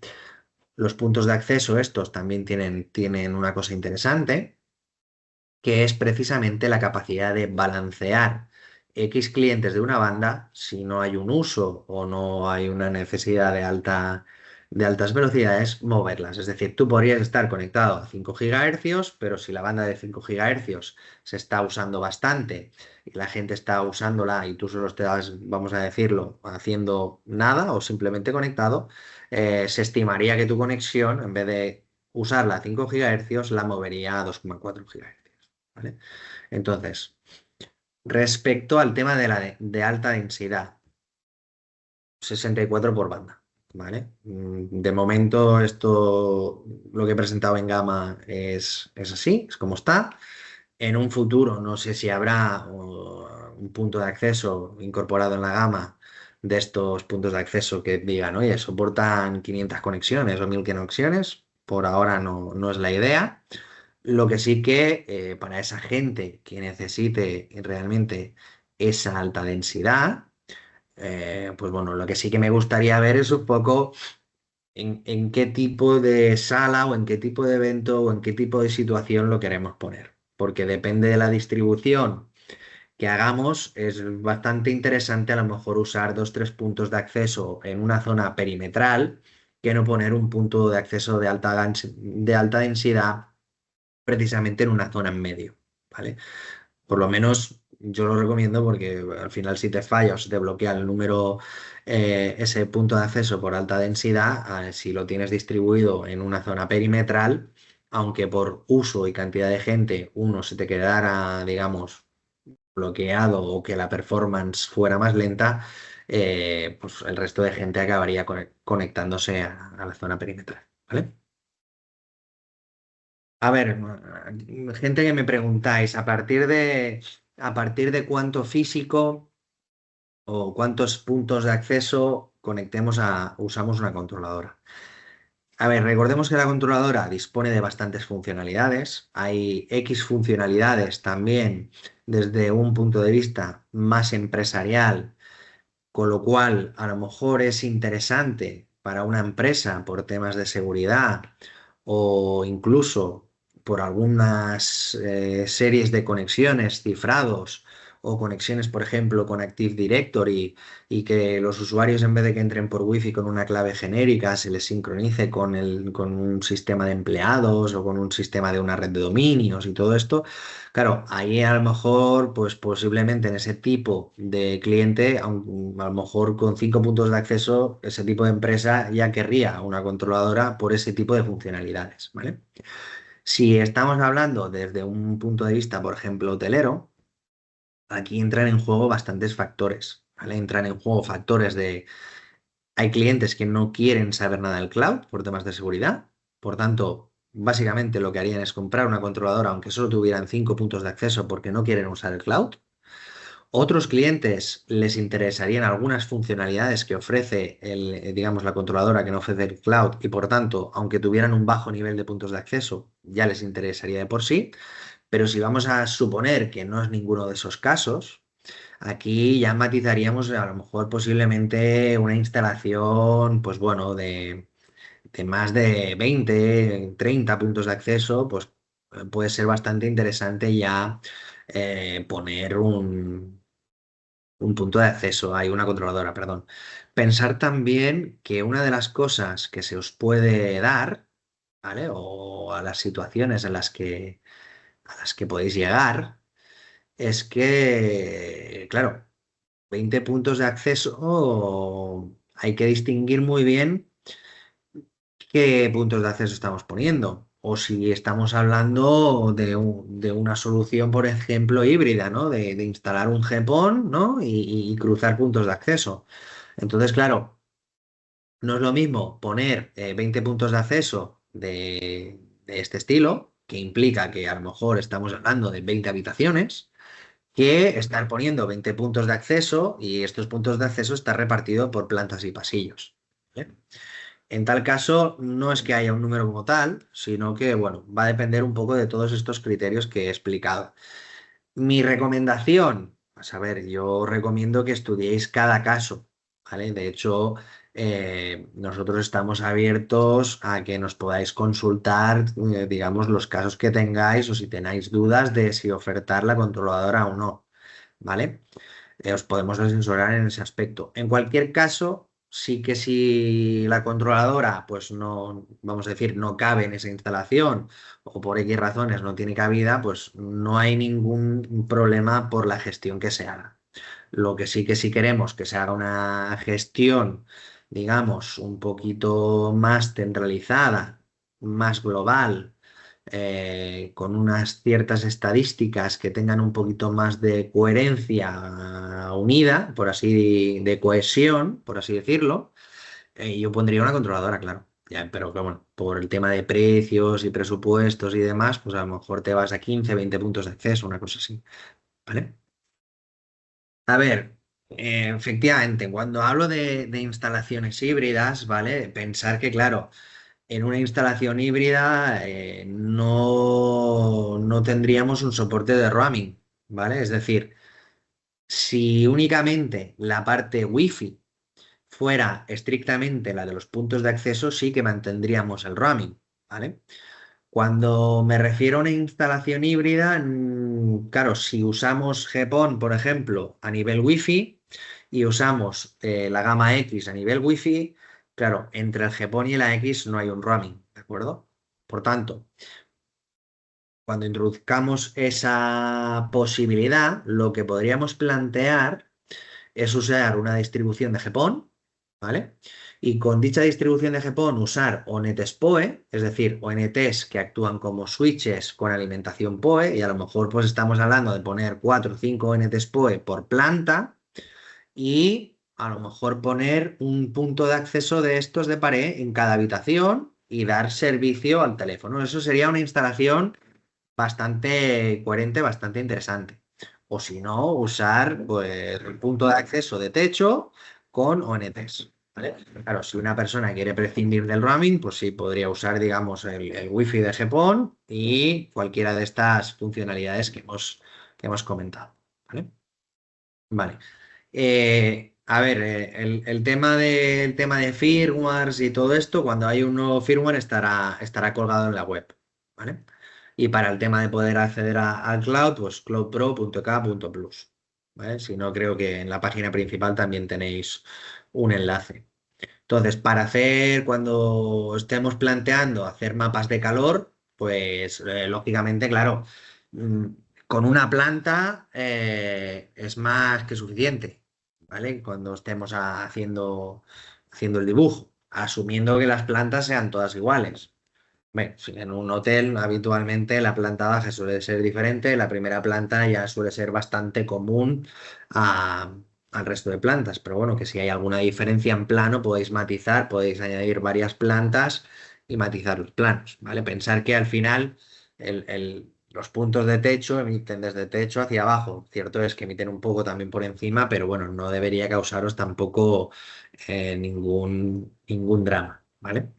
Speaker 1: Los puntos de acceso estos también tienen una cosa interesante, que es precisamente la capacidad de balancear X clientes de una banda si no hay un uso o no hay una necesidad de altas velocidades, moverlas. Es decir, tú podrías estar conectado a 5 GHz, pero si la banda de 5 GHz se está usando bastante y la gente está usándola y tú solo estás, vamos a decirlo, haciendo nada o simplemente conectado, se estimaría que tu conexión, en vez de usarla a 5 GHz, la movería a 2,4 GHz. ¿Vale? Entonces, respecto al tema de alta densidad, 64 por banda, ¿vale? De momento esto, lo que he presentado en Gama es así, es como está. En un futuro no sé si habrá un punto de acceso incorporado en la gama de estos puntos de acceso que digan, oye, soportan 500 conexiones o 1000 conexiones. Por ahora no es la idea. Lo que sí que para esa gente que necesite realmente esa alta densidad, pues bueno, lo que sí que me gustaría ver es un poco en qué tipo de sala o en qué tipo de evento o en qué tipo de situación lo queremos poner. Porque depende de la distribución que hagamos, es bastante interesante a lo mejor usar dos, tres puntos de acceso en una zona perimetral que no poner un punto de acceso de alta densidad precisamente en una zona en medio, ¿vale? Por lo menos yo lo recomiendo porque al final si te falla o se te bloquea el número, ese punto de acceso por alta densidad, si lo tienes distribuido en una zona perimetral, aunque por uso y cantidad de gente uno se te quedara, digamos, bloqueado o que la performance fuera más lenta, pues el resto de gente acabaría conectándose a la zona perimetral, ¿vale? A ver, gente que me preguntáis, a partir de cuánto físico o cuántos puntos de acceso usamos una controladora. A ver, recordemos que la controladora dispone de bastantes funcionalidades. Hay X funcionalidades también desde un punto de vista más empresarial, con lo cual a lo mejor es interesante para una empresa por temas de seguridad o incluso por algunas series de conexiones, cifrados o conexiones, por ejemplo, con Active Directory y que los usuarios en vez de que entren por Wi-Fi con una clave genérica se les sincronice con un sistema de empleados o con un sistema de una red de dominios y todo esto. Claro, ahí a lo mejor, pues posiblemente en ese tipo de cliente, a lo mejor con 5 puntos de acceso, ese tipo de empresa ya querría una controladora por ese tipo de funcionalidades, ¿vale? Si estamos hablando desde un punto de vista, por ejemplo, hotelero, aquí entran en juego bastantes factores, ¿vale? Entran en juego factores de, hay clientes que no quieren saber nada del cloud por temas de seguridad, por tanto, básicamente lo que harían es comprar una controladora aunque solo tuvieran 5 puntos de acceso porque no quieren usar el cloud. Otros clientes les interesarían algunas funcionalidades que ofrece digamos, la controladora que no ofrece el cloud y por tanto, aunque tuvieran un bajo nivel de puntos de acceso, ya les interesaría de por sí. Pero si vamos a suponer que no es ninguno de esos casos, aquí ya matizaríamos a lo mejor posiblemente una instalación, pues bueno, de más de 20 30 puntos de acceso, pues puede ser bastante interesante ya poner un punto de acceso, hay una controladora, perdón. Pensar también que una de las cosas que se os puede dar, ¿vale? O a las situaciones a las que podéis llegar, es que, claro, 20 puntos de acceso, hay que distinguir muy bien qué puntos de acceso estamos poniendo. O si estamos hablando de una solución, por ejemplo, híbrida, ¿no? De instalar un GPON, ¿no? Y cruzar puntos de acceso. Entonces, claro, no es lo mismo poner 20 puntos de acceso de este estilo, que implica que a lo mejor estamos hablando de 20 habitaciones, que estar poniendo 20 puntos de acceso y estos puntos de acceso están repartidos por plantas y pasillos. ¿Vale? En tal caso, no es que haya un número como tal, sino que, bueno, va a depender un poco de todos estos criterios que he explicado. Mi recomendación, pues a ver, yo recomiendo que estudiéis cada caso, ¿vale? De hecho, nosotros estamos abiertos a que nos podáis consultar, digamos, los casos que tengáis o si tenéis dudas de si ofertar la controladora o no, ¿vale? Os podemos asesorar en ese aspecto. En cualquier caso, sí que si la controladora, pues no, vamos a decir, no cabe en esa instalación o por X razones no tiene cabida, pues no hay ningún problema por la gestión que se haga. Lo que sí que si queremos que se haga una gestión, digamos, un poquito más centralizada, más global, con unas ciertas estadísticas que tengan un poquito más de coherencia unida, por así, de cohesión, por así decirlo, yo pondría una controladora, claro. Ya, pero que bueno, por el tema de precios y presupuestos y demás, pues a lo mejor te vas a 15 20 puntos de acceso, una cosa así, ¿vale? A ver, efectivamente, cuando hablo de instalaciones híbridas, ¿vale? Pensar que, claro, en una instalación híbrida no tendríamos un soporte de roaming, ¿vale? Es decir, si únicamente la parte Wi-Fi fuera estrictamente la de los puntos de acceso, sí que mantendríamos el roaming, ¿vale? Cuando me refiero a una instalación híbrida, claro, si usamos GPON, por ejemplo, a nivel Wi-Fi y usamos la gama X a nivel Wi-Fi, claro, entre el GPON y la X no hay un roaming, ¿de acuerdo? Por tanto, cuando introduzcamos esa posibilidad, lo que podríamos plantear es usar una distribución de GPON, ¿vale? Y con dicha distribución de GPON usar o netes PoE, es decir, ONTs que actúan como switches con alimentación PoE, y a lo mejor pues estamos hablando de poner 4 o 5 ONTs PoE por planta y a lo mejor poner un punto de acceso de estos de pared en cada habitación y dar servicio al teléfono. Eso sería una instalación bastante coherente, bastante interesante. O si no, usar pues, el punto de acceso de techo con ONTs. ¿Vale? Claro, si una persona quiere prescindir del roaming, pues sí, podría usar, digamos, el wifi de GPON y cualquiera de estas funcionalidades que hemos comentado. ¿Vale? Vale. A ver, el tema de firmwares y todo esto, cuando hay un nuevo firmware estará colgado en la web, ¿vale? Y para el tema de poder acceder al cloud, pues cloudpro.k.plus, ¿vale? Si no, creo que en la página principal también tenéis un enlace. Entonces, cuando estemos planteando hacer mapas de calor, pues lógicamente, claro, mm, con una planta es más que suficiente, ¿vale? Cuando estemos haciendo el dibujo, asumiendo que las plantas sean todas iguales. Bueno, si en un hotel habitualmente la planta baja suele ser diferente, la primera planta ya suele ser bastante común a- al resto de plantas, pero bueno, que si hay alguna diferencia en plano podéis matizar, podéis añadir varias plantas y matizar los planos, ¿vale? Pensar que al final los puntos de techo emiten desde techo hacia abajo, cierto es que emiten un poco también por encima, pero bueno, no debería causaros tampoco ningún drama, ¿vale?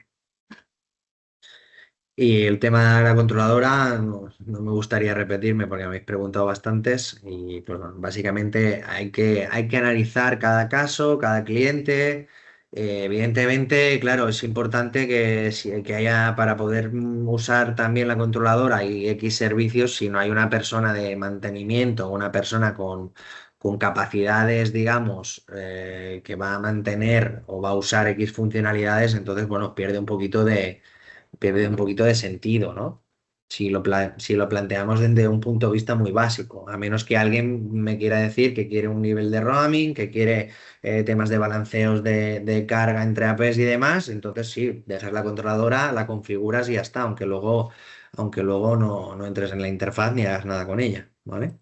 Speaker 1: Y el tema de la controladora, no me gustaría repetirme porque me habéis preguntado bastantes y pues, bueno, básicamente hay que analizar cada caso, cada cliente. Evidentemente, claro, es importante que haya para poder usar también la controladora y X servicios, si no hay una persona de mantenimiento, una persona con capacidades, digamos, que va a mantener o va a usar X funcionalidades, entonces, bueno, pierde un poquito de sentido, ¿no? Si lo planteamos desde un punto de vista muy básico, a menos que alguien me quiera decir que quiere un nivel de roaming, que quiere temas de balanceos de carga entre APs y demás, entonces sí, dejas la controladora, la configuras y ya está, aunque luego no entres en la interfaz ni hagas nada con ella, ¿vale?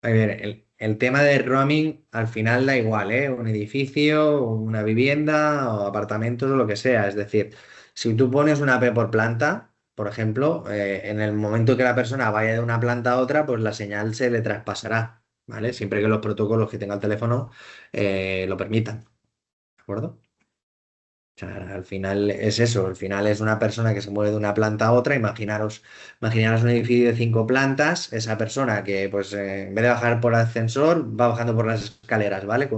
Speaker 1: A ver, el tema de roaming al final da igual, ¿eh? Un edificio, una vivienda o apartamentos o lo que sea. Es decir, si tú pones una AP por planta, por ejemplo, en el momento que la persona vaya de una planta a otra, pues la señal se le traspasará, ¿vale? Siempre que los protocolos que tenga el teléfono lo permitan, ¿de acuerdo? O sea, al final es eso, al final es una persona que se mueve de una planta a otra. Imaginaros un edificio de 5 plantas, esa persona que pues en vez de bajar por el ascensor, va bajando por las escaleras, ¿vale?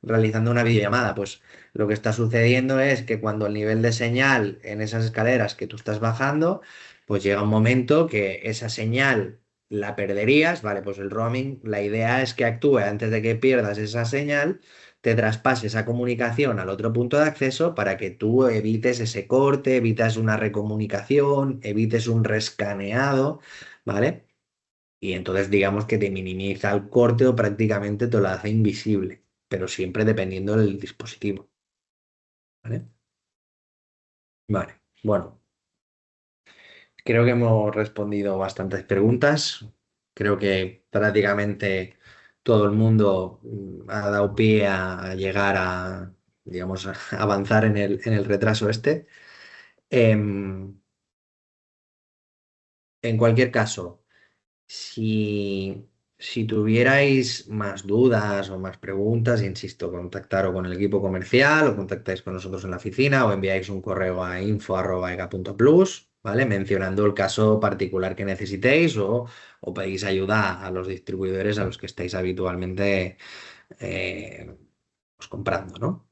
Speaker 1: Realizando una videollamada. Pues lo que está sucediendo es que cuando el nivel de señal en esas escaleras que tú estás bajando, pues llega un momento que esa señal la perderías, ¿vale? Pues el roaming, la idea es que actúe antes de que pierdas esa señal, te traspase esa comunicación al otro punto de acceso para que tú evites ese corte, evites una recomunicación, evites un rescaneado, ¿vale? Y entonces digamos que te minimiza el corte o prácticamente te lo hace invisible, pero siempre dependiendo del dispositivo, ¿vale? Vale, bueno, creo que hemos respondido bastantes preguntas. Creo que prácticamente todo el mundo ha dado pie a llegar a, digamos, a avanzar en el retraso este. Em, en cualquier caso, si Si tuvierais más dudas o más preguntas, insisto, contactaros con el equipo comercial o contactáis con nosotros en la oficina o enviáis un correo a info@ega.plus, ¿vale? Mencionando el caso particular que necesitéis o pedís ayuda a los distribuidores a los que estáis habitualmente pues, comprando, ¿no?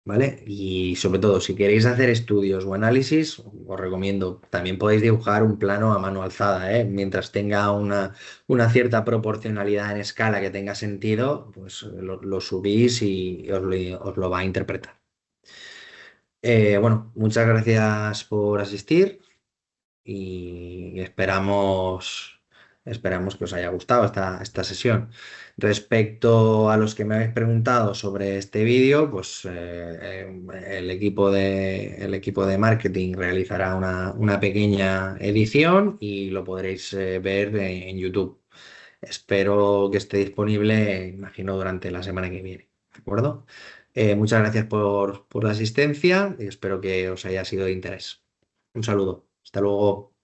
Speaker 1: ¿Vale? Y sobre todo, si queréis hacer estudios o análisis, os recomiendo, también podéis dibujar un plano a mano alzada, ¿eh? Mientras tenga una cierta proporcionalidad en escala que tenga sentido, pues lo subís y os lo va a interpretar. Bueno, muchas gracias por asistir y esperamos que os haya gustado esta sesión. Respecto a los que me habéis preguntado sobre este vídeo, pues el equipo de marketing realizará una pequeña edición y lo podréis ver en YouTube. Espero que esté disponible, imagino, durante la semana que viene. ¿De acuerdo? Muchas gracias por la asistencia y espero que os haya sido de interés. Un saludo. Hasta luego.